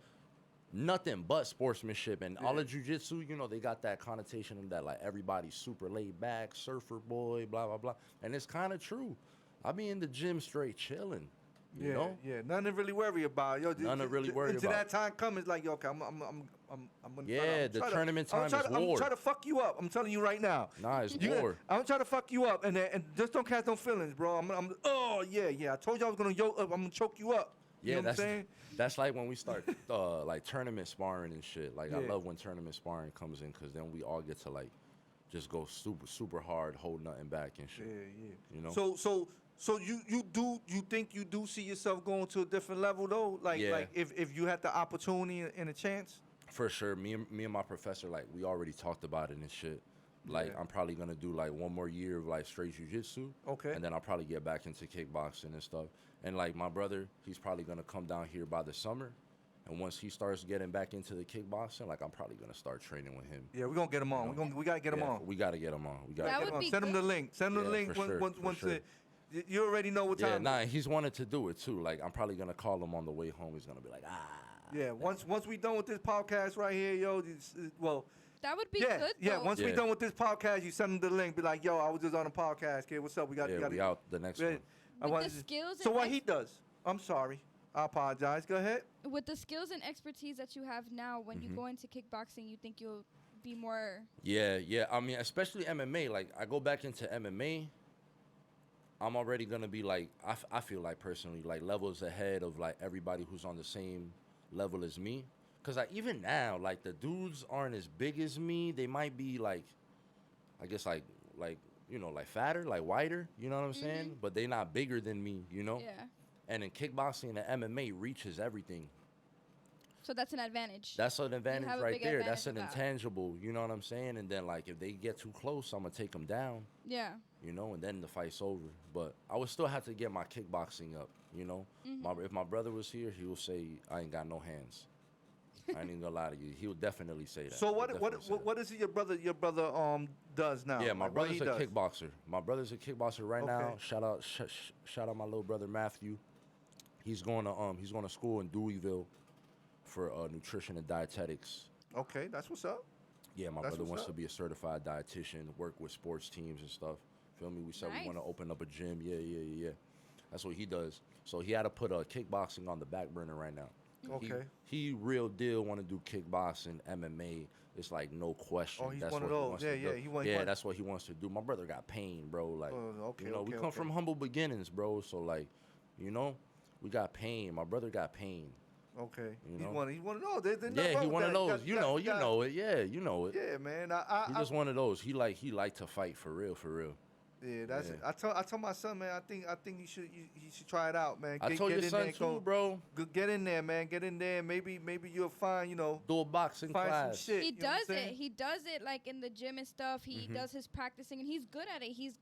Nothing but sportsmanship. And all Yeah. of jiu-jitsu, they got that connotation of that, like, everybody's super laid back, surfer boy, blah, blah, blah. And it's kind of true. I be in the gym straight chilling, you Yeah, know? yeah, nothing to really worry about. Yo, Nothing to really worry until about. that time comes, it's like, yo, okay, I'm gonna Yeah, the tournament time is I'm war. trying to fuck you up. I'm telling you right now. Nah, it's You- war. I'm trying to fuck you up, and just don't catch no feelings, bro. Oh yeah. I told you I was I'm gonna choke you up. Yeah, you know what I'm saying? that's like when we start like tournament sparring and shit. Like I Yeah. love when tournament sparring comes in because then we all get to like just go super hard, hold nothing back and shit. Yeah. You know? So you think you do see yourself going to a different level though? Like Yeah. like if you had the opportunity and a chance? For sure, me and my professor, like we already talked about it and shit. Like Yeah. I'm probably gonna do like one more year of like straight jiu-jitsu. Okay. And then I'll probably get back into kickboxing and stuff. And like my brother, he's probably gonna come down here by the summer. And once he starts getting back into the kickboxing, like I'm probably gonna start training with him. Yeah, we're gonna get him on. We gotta get him Yeah, on. We gotta get him on. We gotta That get would him on. be Send him the good. link. Send him the Yeah, link for sure, once for sure. you already know what Yeah, time. nah, he's wanted to do it too. Like I'm probably gonna call him on the way home. He's gonna be like, Yeah, once we done with this podcast right here, yo, well, That would be yeah, good. yeah. though. Once we Yeah. done with this podcast, you send him the link. Be like, yo, I was just on a podcast, kid. What's up? We got. yeah, we out the next one. With the skills So and what he does? I'm sorry. I apologize. Go ahead. with the skills and expertise that you have now, when you go into kickboxing, you think you'll be more. Yeah. I mean, especially MMA. Like I go back into MMA, I'm already gonna be like, I feel like personally, like levels ahead of like everybody who's on the same level as me. Cause like even now, like the dudes aren't as big as me. They might be like, I guess like like fatter, like wider. You know what I'm saying? But they not bigger than me. You know. Yeah. And in kickboxing and MMA, reach is everything. So that's an advantage. That's an advantage have a right big there. That's an advantage of that. intangible. You know what I'm saying? And then like if they get too close, I'm gonna take them down. Yeah. And then the fight's over. But I would still have to get my kickboxing up. If my brother was here, he would say I ain't got no hands. I ain't even gonna lie to you. He would definitely say that. So He'll definitely say what is it your brother does now? that. Yeah, my Like, what he brother's a does? kickboxer. My brother's a kickboxer right now. Okay. Shout out my little brother Matthew. He's going to school in Deweyville for nutrition and dietetics. Okay, that's what's up. Yeah, my That's brother what's wants up. to be a certified dietitian, work with sports teams and stuff. Feel me? We said we want to Nice. open up a gym. Yeah. That's what he does. So he had to put kickboxing on the back burner right now. Okay. He real deal want to do kickboxing, MMA. It's like no question. Oh, he's That's one of what he those. wants Yeah, to yeah. do. He want. That's what he wants to do. My brother got pain, bro. Like, Okay, we okay, come from okay. humble beginnings, bro. So like, we got pain. My brother got pain. Okay. You He's know? one. He's one of those. There's Yeah, nothing he wrong one with of that. those. You know it. Yeah, you know it. Yeah, man. He just one of those. He like to fight for real, for real. Yeah, that's Yeah. it. I told my son, man. I think you should try it out, man. I told your in son there and too, bro. Get in there, man. Get in there. Maybe you'll find, Do a boxing find class. some shit. He you know what I'm does saying? it. He does it like in the gym and stuff. He does his practicing and he's good at it. He's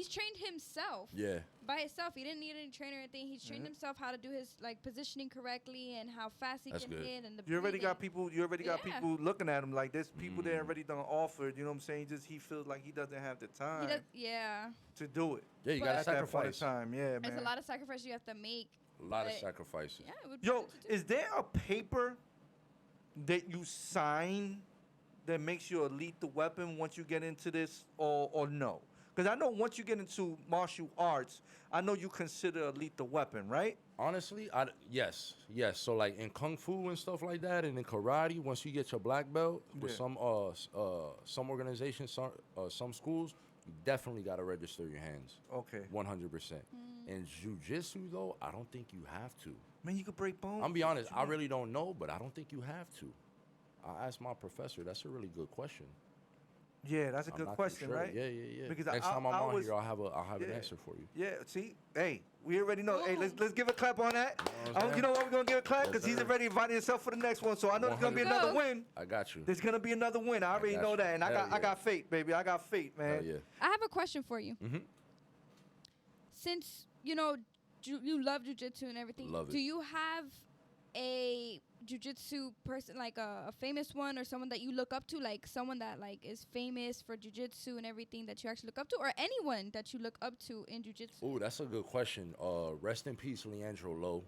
trained himself Yeah. by himself. He didn't need any trainer or anything. He's trained himself how to do his like positioning correctly and how fast he That's can good. hit and the You already got breathing. got Yeah. people looking at him like there's people that already done offered, you know what I'm saying? Just he feels like he doesn't have the He time does, yeah. to do it. Yeah, you But- gotta At that point in sacrifice. time, yeah, man. There's a lot of sacrifice you have to make. A lot of but- sacrifices. Yeah, it would be Yo, good to do. is there a paper that you sign that makes you a lethal weapon once you get into this, or no? Because I know once you get into martial arts, I know you consider a lethal weapon, right? Honestly, yes. So like in kung fu and stuff like that, and in karate, once you get your black belt with Yeah. some organizations, some schools, you definitely gotta register your hands. Okay. 100%. In jiu-jitsu though, I don't think you have to. Man, you could break bones. I'm be honest, What I you mean? really don't know, but I don't think you have to. I asked my professor. That's a really good question. Yeah, that's a I'm good not too question, sure. right? Yeah. Because Next I- time I'm I on was- here, I'll have an yeah. answer for you. Yeah, see, hey, we already know. Hey, Ooh. let's give a clap on that. You know what I'm You saying? know what? We're gonna give a clap Yes, because he's sir. already invited himself for the next one. So I know there's gonna be 100%. another Go. win. I got you. There's gonna be another win. I already got know you. that, and I Hell got yeah. faith, baby. I got faith, man. Hell yeah. I have a question for you. Mhm. Since you love jujitsu and everything, Love it. do you have a jujitsu person, like a famous one, or someone that you look up to, like someone that like is famous for jujitsu and everything that you actually look up to, or anyone that you look up to in jujitsu? Ooh, that's a good question. Rest in peace, Leandro Lowe.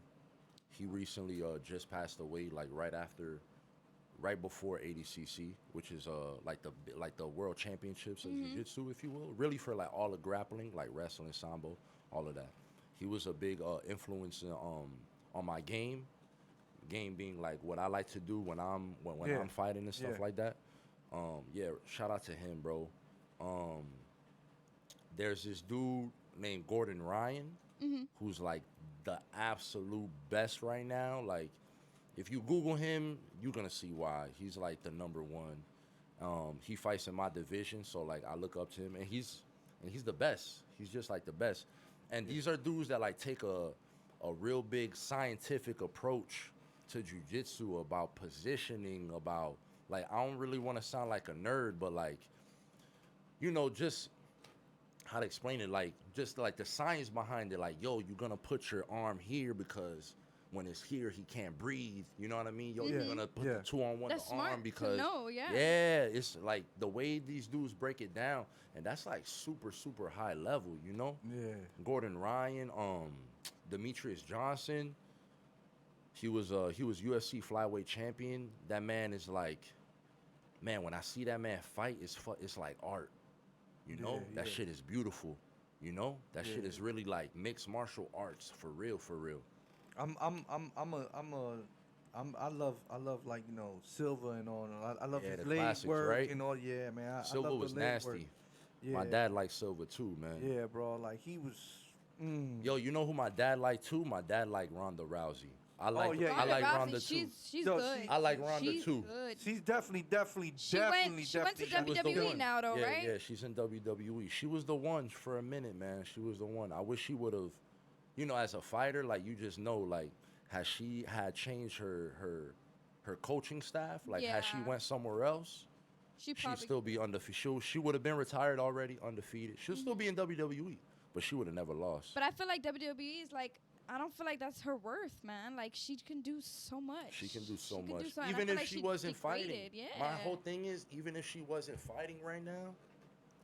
He recently just passed away, like right before ADCC, which is like the world championships of jiu-jitsu, if you will. Really for like all the grappling, like wrestling, sambo, all of that. He was a big influence on my game. Game being like what I like to do when I'm fighting and stuff Yeah. like that. Yeah, shout out to him, bro. There's this dude named Gordon Ryan, who's like the absolute best right now. Like, if you Google him, you're gonna see why. He's like the number one. He fights in my division, so like I look up to him, and he's the best. He's just like the best. And these are dudes that like take a real big scientific approach to jiu-jitsu, about positioning, about like, I don't really want to sound like a nerd, but like, just how to explain it, like just like the science behind it, like, yo, you're gonna put your arm here because when it's here he can't breathe, you know what I mean? Yo, you're gonna put the 2-on-1 That's the smart arm to because know, yeah. it's like the way these dudes break it down, and that's like super high level, Yeah. Gordon Ryan, Demetrius Johnson, he was UFC flyweight champion. That man is like, man, when I see that man fight, it's like art. That yeah. shit is beautiful. That shit is really like mixed martial arts for real. I love like Silva and all. I love Yeah, his the leg classics, work right? and all. Yeah, man. Silva I love was the leg nasty. work. Yeah. My dad liked Silva too, man. Yeah, bro. Like he was. Yo, you know who my dad liked too? My dad liked Ronda Rousey. I like yeah, I like Rousey, Ronda too. She's Yo, good. I like Ronda She's too. Good. She's definitely. She went to definitely. was the WWE one. now, though, yeah, right? Yeah, she's in WWE. She was the one for a minute, man. She was the one. I wish she would have, as a fighter, like, you just know, like, has she had changed her coaching staff? Like, has she Yeah. went somewhere else? She'd She'd still be undefeated. She would have been retired already, undefeated. She'll still be in WWE, but she would have never lost. But I feel like WWE is like, I don't feel like that's her worth, man. Like, she can do so much. She can do so She can much. do so- and I Even feel if like she she'd wasn't be fighting. graded, yeah. My whole thing is, even if she wasn't fighting right now,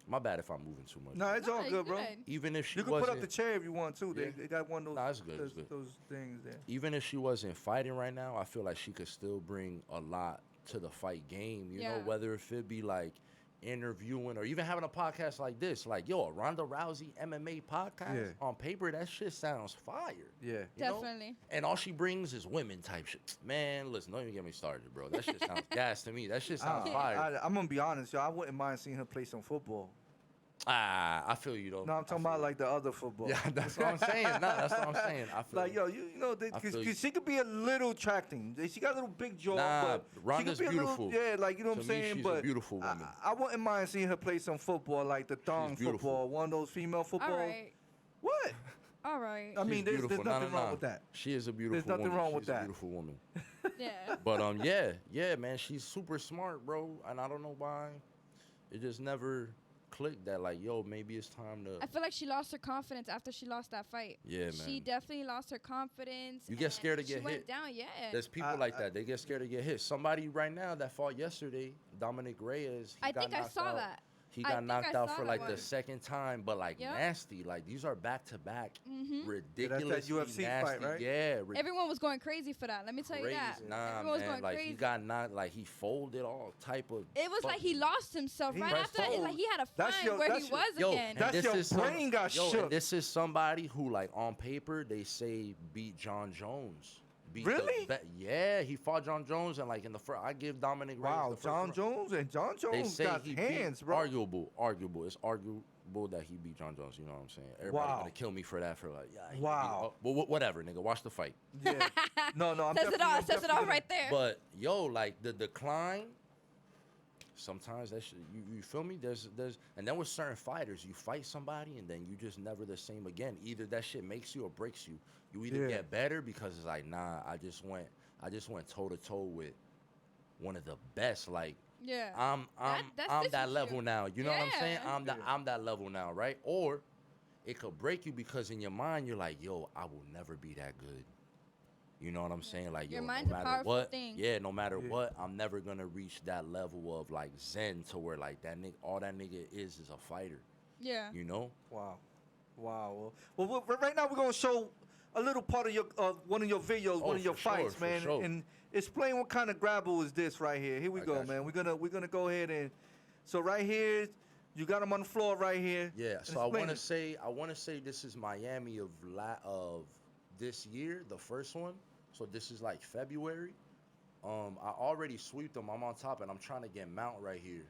my bad if I'm moving too much. No, it's all No, good, bro. good. Even if she You can wasn't, put up the chair if you want to. Yeah. They got one of those. Nah, it's good, it's good. Those things there. even if she wasn't fighting right now, I feel like she could still bring a lot to the fight game. You know, Yeah. whether if it be like interviewing or even having a podcast like this. Like, yo, a Ronda Rousey MMA podcast Yeah. on paper, that shit sounds fire. Yeah. You know? Definitely. And all she brings is women type shit. Man, listen, don't even get me started, bro. That shit sounds gas to me. That shit sounds fire. I'm gonna be honest, yo. I wouldn't mind seeing her play some football. I feel you though. No, I'm talking about like the other football. Yeah, that's what I'm saying. No, that's what I'm saying. I feel Like, you. yo, you know, I feel you. because she could be a little attracting. She got a little big jaw, Nah, but Ronda's she could be beautiful. A little, yeah, like, you know what To I'm me, saying? she's But a beautiful woman. I wouldn't mind seeing her play some football, like the thong beautiful. football, one of those female football. All right. What? All right. I mean, She's there's beautiful. nothing Nah. wrong with that. She is a beautiful nothing woman. wrong with She's a that. beautiful woman. Yeah. But yeah, man, she's super smart, bro. And I don't know why it just never clicked that like, yo, maybe it's time to. I feel like she lost her confidence after she lost that fight. Yeah, man. She definitely lost her confidence. You get scared to she get went hit. down, yeah. There's people like that. They get scared to get hit. Somebody right now that fought yesterday, Dominic Reyes. I think I saw that. He I got think knocked I out saw for that like one. the second time, but like Yep. nasty. Like these are back to back, ridiculously UFC nasty. fight, right? Yeah, Everyone was going crazy for that. Let me tell you that. Nah, Everyone was man. going Like crazy. he got knocked. Like he folded all type of. It was like he lost himself right pressed after that. It's forward. like he had to That's find your- where that's he your- was Yo, again. and That's this your is some- brain got yo, shook. And this is somebody who, like, on paper, they say beat John Jones. Beat Really? Yeah, he fought John Jones, and like in the first, I give Dominic Reyes Wow, the first John round. Jones and John They Jones say got he hands, beat, bro. arguable. It's arguable that he beat John Jones. You know what I'm saying? Everybody Wow. gonna kill me for that. For like, yeah. he Wow. beat- well, whatever, nigga. Watch the fight. Yeah. No, I'm Says it definitely- all. I'm Says it definitely all gonna- right there. But yo, like the decline. Sometimes that shit, you feel me? There's and then with certain fighters, you fight somebody and then you just never the same again. Either that shit makes you or breaks you. You either Yeah. get better because it's like, nah, I just went toe to toe with one of the best. Like yeah. I'm that's that different level shit. now. You know what I'm saying? Yeah. I'm that level now, right? Or it could break you because in your mind you're like, yo, I will never be that good. You know what I'm saying? Like, Your yo, mind's a no matter powerful what, thing. yeah, no matter Yeah. what, I'm never gonna reach that level of like zen to where like that nigga, all that nigga is a fighter. Yeah. You know? Wow. Well, right now we're gonna show a little part of your one of your videos, Oh, one of your for sure, fights, for man, sure. and explain what kind of grapple is this right here. Here we I go, got man. you. We're gonna go ahead and so right here, you got him on the floor right here. Yeah. So I Explain want to it. say this is Miami of this year, the first one. So this is like February. I already sweeped them. I'm on top, and I'm trying to get mount right here.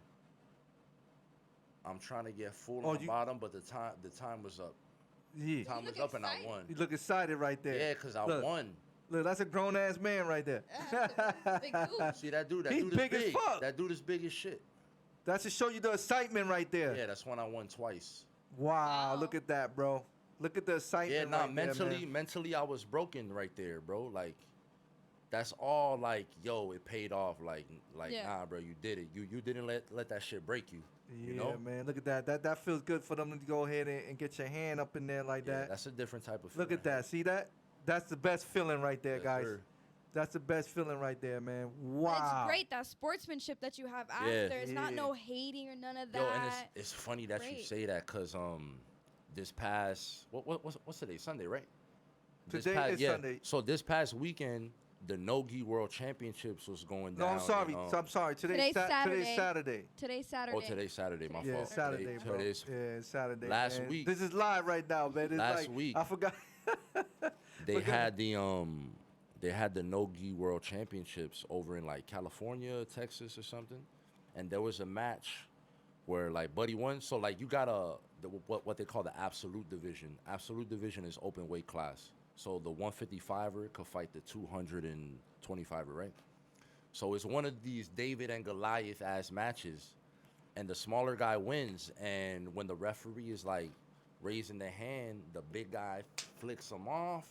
I'm trying to get full on the bottom, but the time was up. Yeah. Time was look up, and I excited. won. You look excited right there. Yeah, cause I Look. won. Look, that's a grown ass man right there. Big dude. See that dude? That He's dude is big as fuck. That dude is big as shit. That's to show you the excitement right there. Yeah, that's when I won twice. Wow, Wow. look at that, bro. Look at the excitement. Yeah, nah, right there, man. mentally I was broken right there, bro. Like, that's all. Like, yo, it paid off. Like, Yeah. nah, bro, you did it. You didn't let that shit break you. Yeah, You know? man. Look at that. That feels good for them to go ahead and get your hand up in there like Yeah, that. that's a different type of. Look at feeling. that. See that? That's the best feeling right there, Yes, guys. sir. That's the best feeling right there, man. And Wow. it's great that sportsmanship that you have after. It's not Yeah. no hating or none of that. Yo, and it's funny that you Great. say that, cause this past what's today? Sunday, right? Today is Sunday. So this past weekend, the No-Gi World Championships was going No, down. I'm sorry. and, I'm sorry. Today's Saturday. Today's Saturday. Today's Saturday. Oh, today's Saturday. My Yeah, fault. Saturday, bro. Today's Yeah, it's Saturday. last man. week. This is live right now, man. It's Last like, week. I forgot. they Look at had the No-Gi World Championships over in like California, Texas, or something, and there was a match where like Buddy won. So like you got what they call the absolute division. Absolute division is open weight class. So the 155er could fight the 225er, right? So it's one of these David and Goliath ass matches, and the smaller guy wins. And when the referee is like raising their hand, the big guy flicks him off.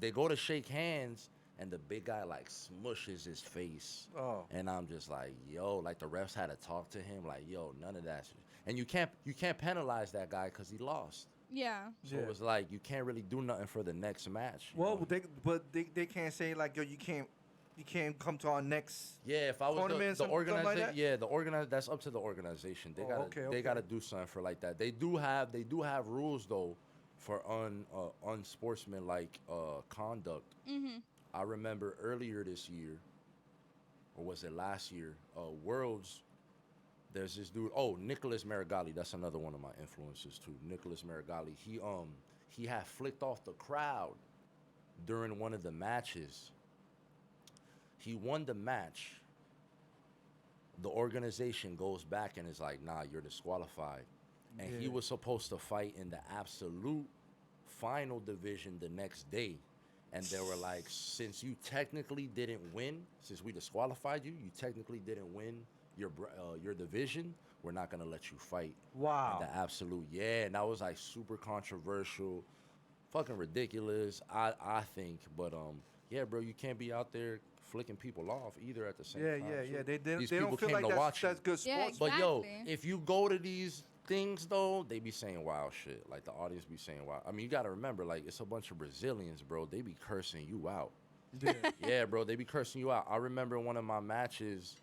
They go to shake hands, and the big guy like smushes his face. Oh. And I'm just like, yo, like the refs had to talk to him, like, yo, none of that shit. And you can't penalize that guy because he lost. Yeah. So Yeah. it was like you can't really do nothing for the next match. you Well, know? they can't say like, yo, you can't come to our next. Yeah, if I was tournament, the something like organization, that? yeah, the organizer. That's up to the organization. They okay. gotta do something for like that. They do have rules though for unsportsmanlike conduct. Mm-hmm. I remember earlier this year, or was it last year? Worlds, There's this dude. Oh, Nicholas Marigali. That's another one of my influences too. Nicholas Marigali. He had flicked off the crowd during one of the matches. He won the match. The organization goes back and is like, nah, you're disqualified. And he was supposed to fight in the absolute final division the next day. And they were like, since you technically didn't win, since we disqualified you, you technically didn't win your division, we're not gonna let you fight. Wow. In the absolute, yeah, and that was like super controversial, fucking ridiculous, I think. But yeah, bro, you can't be out there flicking people off either at the same time. Yeah. So They these don't people feel came like to watch that's you. good Yeah, sports. But yo, Exactly. if you go to these things though, they be saying wild shit. Like the audience be saying wild. I mean, you gotta remember, like it's a bunch of Brazilians, bro. They be cursing you out. Yeah. Yeah, bro, they be cursing you out. I remember one of my matches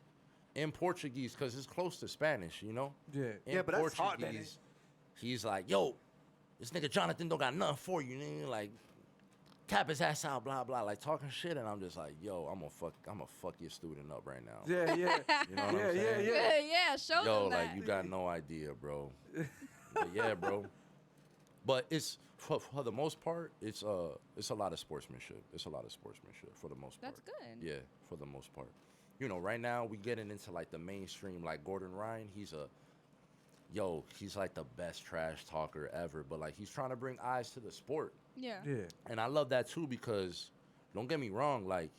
in Portuguese, because it's close to Spanish, you know? Yeah. In Yeah, but that's hard, man. Portuguese, he's like, yo, this nigga Jonathan don't got nothing for you, nigga. Like, tap his ass out, blah, blah, like talking shit. And I'm just like, yo, I'm gonna fuck your student up right now. Yeah. You know what I'm saying? Yeah, show Yo, them that. like, you got no idea, bro. But yeah, bro. But it's, for the most part, it's a lot of sportsmanship. It's a lot of sportsmanship for the most part. That's good. Yeah, for the most part. You know, right now we getting into like the mainstream, like Gordon Ryan. He's like the best trash talker ever. But like he's trying to bring eyes to the sport, Yeah. Yeah. and I love that too because, don't get me wrong, like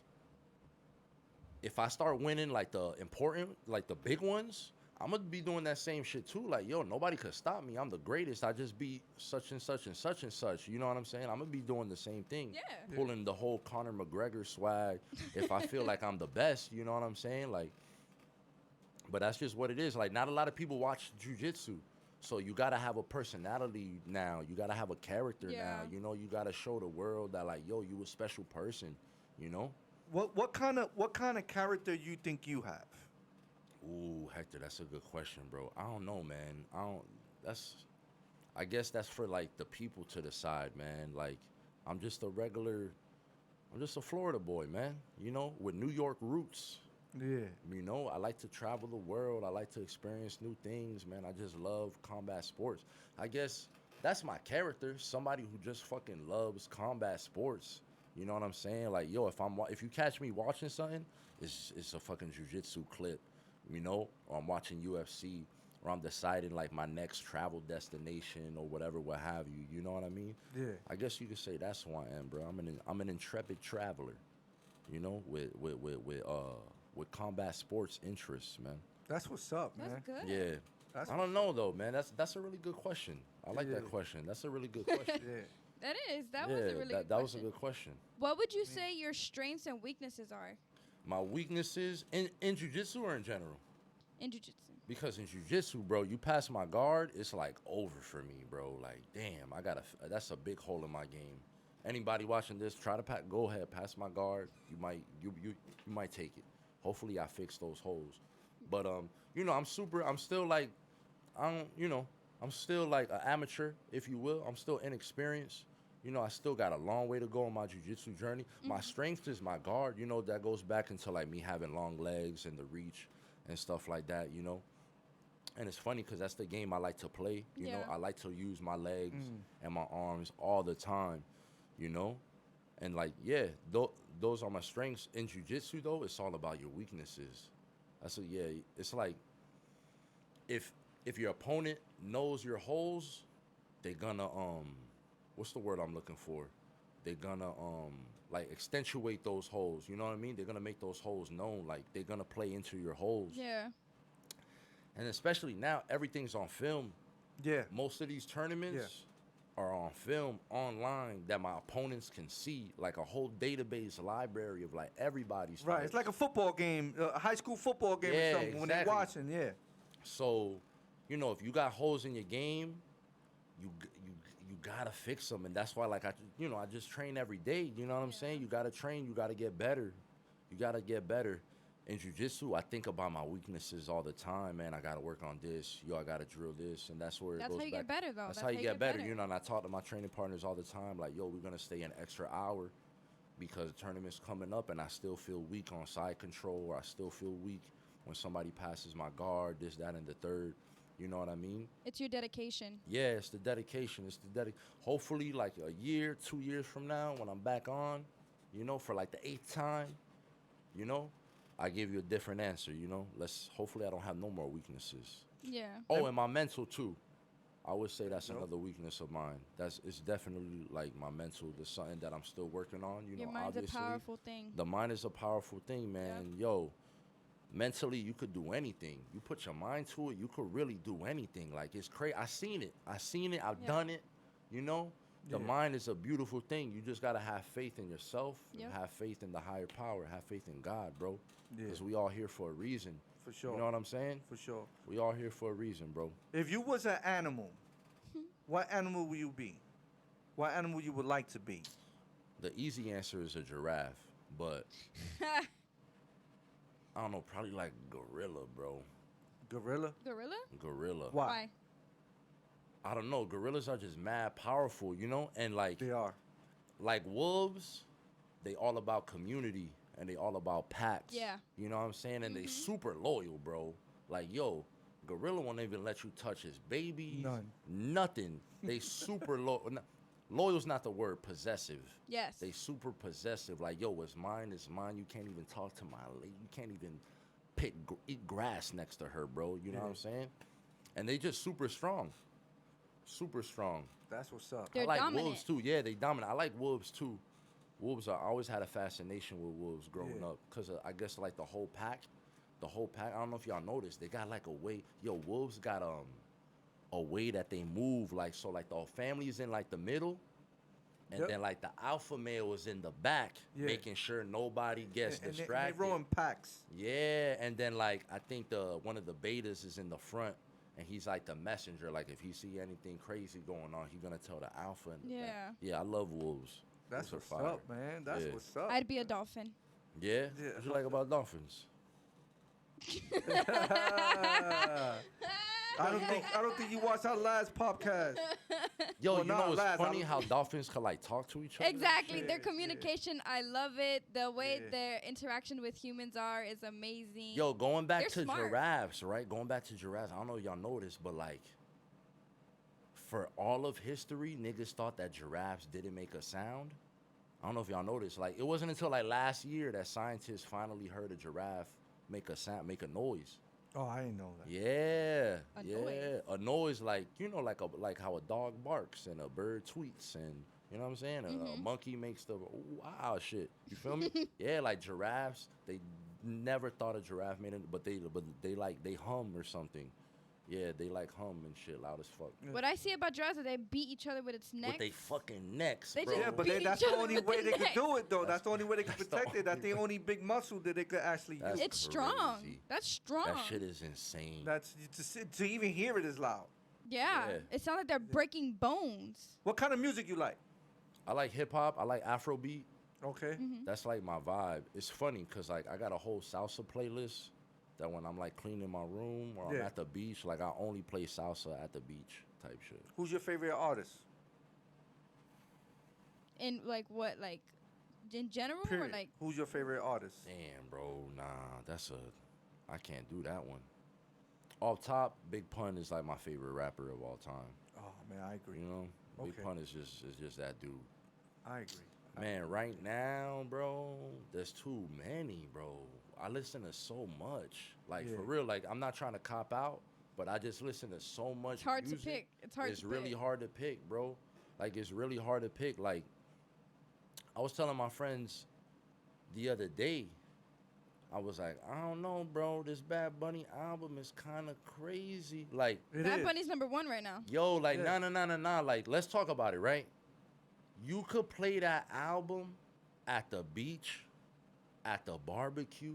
if I start winning like the important, like the big ones, I'm gonna be doing that same shit too. Like, yo, nobody could stop me. I'm the greatest. I just beat such and such and such and such. You know what I'm saying? I'm gonna be doing the same thing. Yeah. Pulling the whole Conor McGregor swag. If I feel like I'm the best, you know what I'm saying? Like, but that's just what it is. Like, not a lot of people watch jiu-jitsu. So you gotta have a personality now. You gotta have a character Yeah. now. You know, you gotta show the world that like, yo, you a special person. You know? What kind of character you think you have? Ooh, Hector, that's a good question, bro. I don't know, man. I guess that's for like the people to decide, man. Like, I'm just a Florida boy, man. You know, with New York roots. Yeah. You know, I like to travel the world. I like to experience new things, man. I just love combat sports. I guess that's my character. Somebody who just fucking loves combat sports. You know what I'm saying? Like, yo, if you catch me watching something, it's a fucking jiu-jitsu clip. You know, or I'm watching UFC, or I'm deciding like my next travel destination or whatever, what have you. You know what I mean? Yeah. I guess you could say that's who I am, bro. I'm an intrepid traveler. You know, with combat sports interests, man. That's what's up, man. That's good. Yeah. That's I don't know though, man. That's a really good question. I like Yeah. that question. That's a really good question. Yeah. That is. That yeah, was a really good that was a question. good question. What would you say your strengths and weaknesses are My weaknesses in jiu-jitsu or in general? in jiu-jitsu? Because in jiu-jitsu, bro, you pass my guard, it's like over for me, bro. Like, damn, that's a big hole in my game. Anybody watching this, try to go ahead, pass my guard. You might take it. Hopefully I fix those holes. But you know, I'm still like an amateur, if you will. I'm still inexperienced. You know, I still got a long way to go on my jiu-jitsu journey. My strength is my guard. You know, that goes back into like me having long legs and the reach and stuff like that, you know. And it's funny because that's the game I like to play. You know, Yeah. I like to use my legs and my arms all the time, you know. And like, yeah, those are my strengths. In jiu-jitsu, though, it's all about your weaknesses. It's like if your opponent knows your holes, they're gonna what's the word I'm looking for? They're gonna like accentuate those holes. You know what I mean? They're gonna make those holes known. Like they're gonna play into your holes. Yeah. And especially now, everything's on film. Yeah. Most of these tournaments are on film online that my opponents can see, like a whole database library of like everybody's Right. fights. It's like a football game, a high school football game or Yeah, something when they're exactly. watching. Yeah. So, you know, if you got holes in your game, you gotta fix them, and that's why, like, I just train every day. You know what I'm saying? You gotta train. You gotta get better. You gotta get better. In jiu-jitsu, I think about my weaknesses all the time, man. I gotta work on this. Yo, I gotta drill this, and that's where it That's goes how you back. get better, though. That's how you get better. You know, and I talk to my training partners all the time, like, yo, we're gonna stay an extra hour because the tournament's coming up, and I still feel weak on side control, or I still feel weak when somebody passes my guard, this, that, and the third. You know what I mean? It's your dedication. Yeah, it's the dedication. It's the hopefully like a year, 2 years from now, when I'm back on, you know, for like the 8th time, you know, I give you a different answer, you know. Hopefully I don't have no more weaknesses. Yeah. Oh, and my mental too. I would say that's another weakness of mine. It's definitely like my mental. There's something that I'm still working on. You Your know, mind's obviously, a powerful thing. the mind is a powerful thing, man. Yo, mentally you could do anything. You put your mind to it, you could really do anything. Like it's crazy. I seen it. I've done it. You know, the mind is a beautiful thing. You just gotta have faith in yourself. And have faith in the higher power. Have faith in God, bro. Because we all here for a reason. For sure. You know what I'm saying? For sure. We all here for a reason, bro. If you was an animal, what animal would you be? What animal you would like to be? The easy answer is a giraffe, but I don't know, probably like gorilla, bro. Gorilla? Gorilla. Why? I don't know. Gorillas are just mad powerful, you know? And like They are. like wolves, they all about community and they all about packs. Yeah. You know what I'm saying? And they super loyal, bro. Like, yo, gorilla won't even let you touch his babies. Nothing. They super loyal. Loyal's not the word. Possessive. Yes. They super possessive. Like, yo, it's mine. It's mine. You can't even talk to my lady. You can't even eat grass next to her, bro. You know what I'm saying? And they just super strong. Super strong. That's what's up. They're I like dominant. wolves too. Yeah, they dominant. I like wolves too. Wolves I always had a fascination with wolves growing up because I guess like the whole pack. I don't know if y'all noticed. They got like a way. Yo, wolves got a way that they move. Like so, like the whole family is in like the middle, and then like the alpha male is in the back, making sure nobody gets distracted. And they rowing packs. Yeah, and then like I think one of the betas is in the front. And he's like the messenger. Like if he see anything crazy going on, he's gonna tell the alpha. Yeah, I love wolves. That's wolves what's up, man. That's what's up. I'd be a dolphin. Yeah. What you like about dolphins? I don't think you watched our last podcast. Yo, Well, you know not it's last, funny how dolphins can like talk to each other. Exactly. Their communication, I love it. The way their interaction with humans is amazing. Yo, going back They're to smart. giraffes, right? Going back to giraffes. I don't know if y'all noticed, but like for all of history, niggas thought that giraffes didn't make a sound. I don't know if y'all noticed. Like it wasn't until like last year that scientists finally heard a giraffe make a sound, make a noise. Oh, I didn't know that. Yeah, A yeah. noise. A noise like, you know, like how a dog barks and a bird tweets and, you know what I'm saying? A monkey makes the wow shit. You feel me? Yeah, like giraffes, they never thought a giraffe made it, but they hum or something. Yeah, they like hum and shit loud as fuck. What I see about giraffes is they beat each other with its neck. With they fucking necks, They bro. just Yeah, but beat that's each the other only with way the they could neck. do it, though. That's the only way they could that's the protect it. That's the only only big muscle that they could actually That's use. It's strong. crazy. That's strong. That shit is insane. That's to even hear it is loud. Yeah. Yeah. It sounds like they're breaking bones. What kind of music you like? I like hip hop. I like Afrobeat. Okay. That's like my vibe. It's funny because like I got a whole salsa playlist that when I'm like cleaning my room or I'm Yeah. at the beach, like I only play salsa at the beach type shit. Who's your favorite artist? In like what, like in general, or Period. like Who's your favorite artist? Damn, bro, nah, I can't do that one. Off top, Big Pun is like my favorite rapper of all time. Oh man, I agree. You know, Big Okay. Pun is just that dude. I agree. Man, right now, bro, there's too many, bro. I listen to so much. Like, Yeah. for real, like, I'm not trying to cop out, but I just listen to so much it's hard music. to pick. It's hard It's to really pick. hard to pick, bro. Like, it's really hard to pick. Like, I was telling my friends the other day, I was like, I don't know, bro. This Bad Bunny album is kind of crazy. Like, It Bad is. Bunny's #1 right now. yo, like, Yeah. nah. Like, let's talk about it, right? You could play that album at the beach, at the barbecue,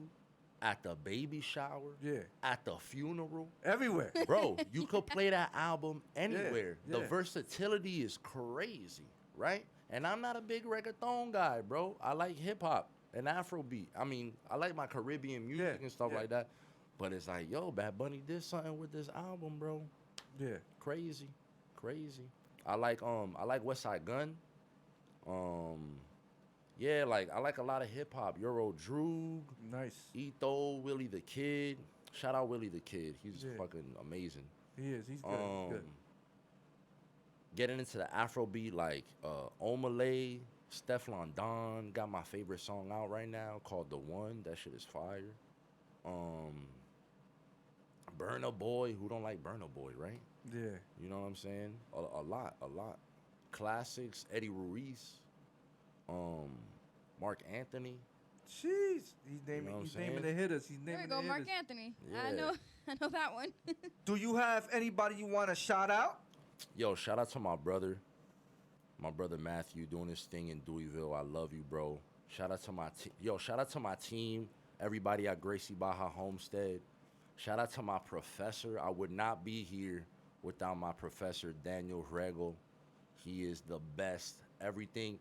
at the baby shower, Yeah. at the funeral. Everywhere. Bro, you could play that album anywhere. The yeah. versatility is crazy, right? And I'm not a big reggaeton guy, bro. I like hip hop and Afrobeat. I mean, I like my Caribbean music Yeah, and stuff yeah. like that. But it's like, yo, Bad Bunny did something with this album, bro. Yeah. Crazy. I like West Side Gun. Yeah, like I like a lot of hip hop. Euro Droog, Nice. Etho, Willie the Kid. Shout out Willie the Kid. He's Yeah. fucking amazing. He is. He's good. He's good. Getting into the Afrobeat, like Omalay, Stefflon Don got my favorite song out right now called The One. That shit is fire. Burna Boy, who don't like Burna Boy, right? Yeah. You know what I'm saying? A lot. Classics, Eddie Ruiz, Mark Anthony. Jeez. He's naming, what I'm he's naming the saying? hitters. He's There naming we go, the Mark hitters. Anthony. Yeah. I know that one. Do you have anybody you want to shout out? Yo, shout out to my brother Matthew doing his thing in Deweyville. I love you, bro. Shout out to my shout out to my team, everybody at Gracie Baja Homestead. Shout out to my professor. I would not be here without my professor, Daniel Regel. He is the best. Everything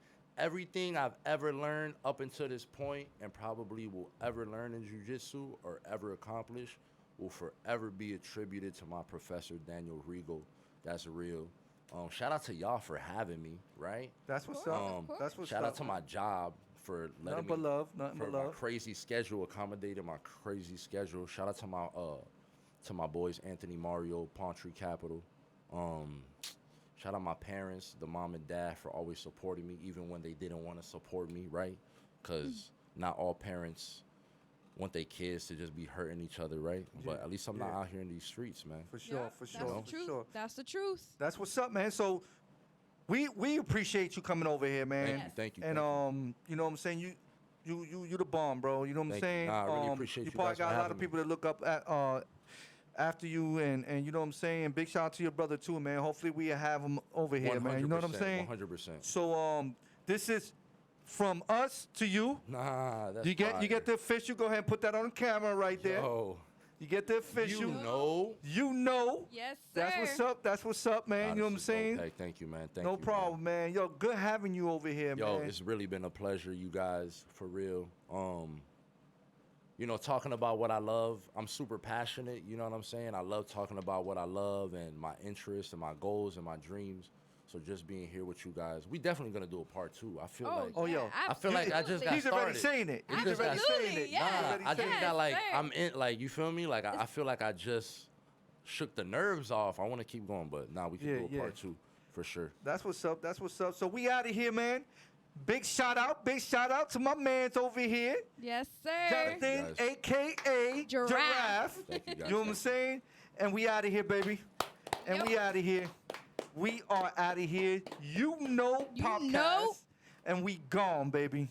I've ever learned up until this point and probably will ever learn in jiu-jitsu or ever accomplish will forever be attributed to my professor, Daniel Regel. That's real. Shout out to y'all for having me, right? That's what's Of up. course, of course. That's what's Shout up. out to my job for letting Nothing but me love. Nothing for but my love. crazy schedule, accommodating my crazy schedule. Shout out to my boys Anthony Mario, Palm Tree Capital. Shout out my parents, the mom and dad, for always supporting me, even when they didn't want to support me, right? Because not all parents want their kids to just be hurting each other, right? But at least I'm not out here in these streets, man. For sure. Yeah, For that's sure. the For truth. sure. That's the truth. That's what's up, man. So we appreciate you coming over here, man. Thank you. And you know what I'm saying? You the bomb, bro. You know what I'm Thank you. saying? Nah, I really appreciate you probably guys for got a lot having of me. people that look up at after you, and you know what I'm saying? Big shout out to your brother too, man. Hopefully we have him over here, man. You know what I'm saying? 100%. So this is from us to you. Nah, that's You get fire. the official. Go ahead and put that on camera right there. Yo, You get the official. you know. You know. Yes, sir. That's what's up. That's what's up, man. Nah, you know what I'm this is dope. saying? Hey, thank you, man. Thank No you, problem, man. Yo, good having you over here, Yo, man. it's really been a pleasure, you guys, for real. You know, talking about what I love, I'm super passionate, you know what I'm saying? I love talking about what I love and my interests and my goals and my dreams. So just being here with you guys, we definitely gonna do a part 2. I feel like Oh, yo. I feel like I just got He's already started. saying it. He's just already got- saying it. Yeah. He's Nah, already I just saying got it. like, sir. I'm in, like, you feel me? Like, I feel like I just shook the nerves off. I want to keep going, but now we can Yeah, do a yeah. part 2 for sure. That's what's up. That's what's up. So we out of here, man. Big shout out to my man's over here, Yes, sir. Jonathan, guys. aka Giraffe. Thank you, guys. You know what I'm saying? And we out of here, baby. And Yep. we out of here. We are out of here. You know, You podcast. know. And we gone, baby.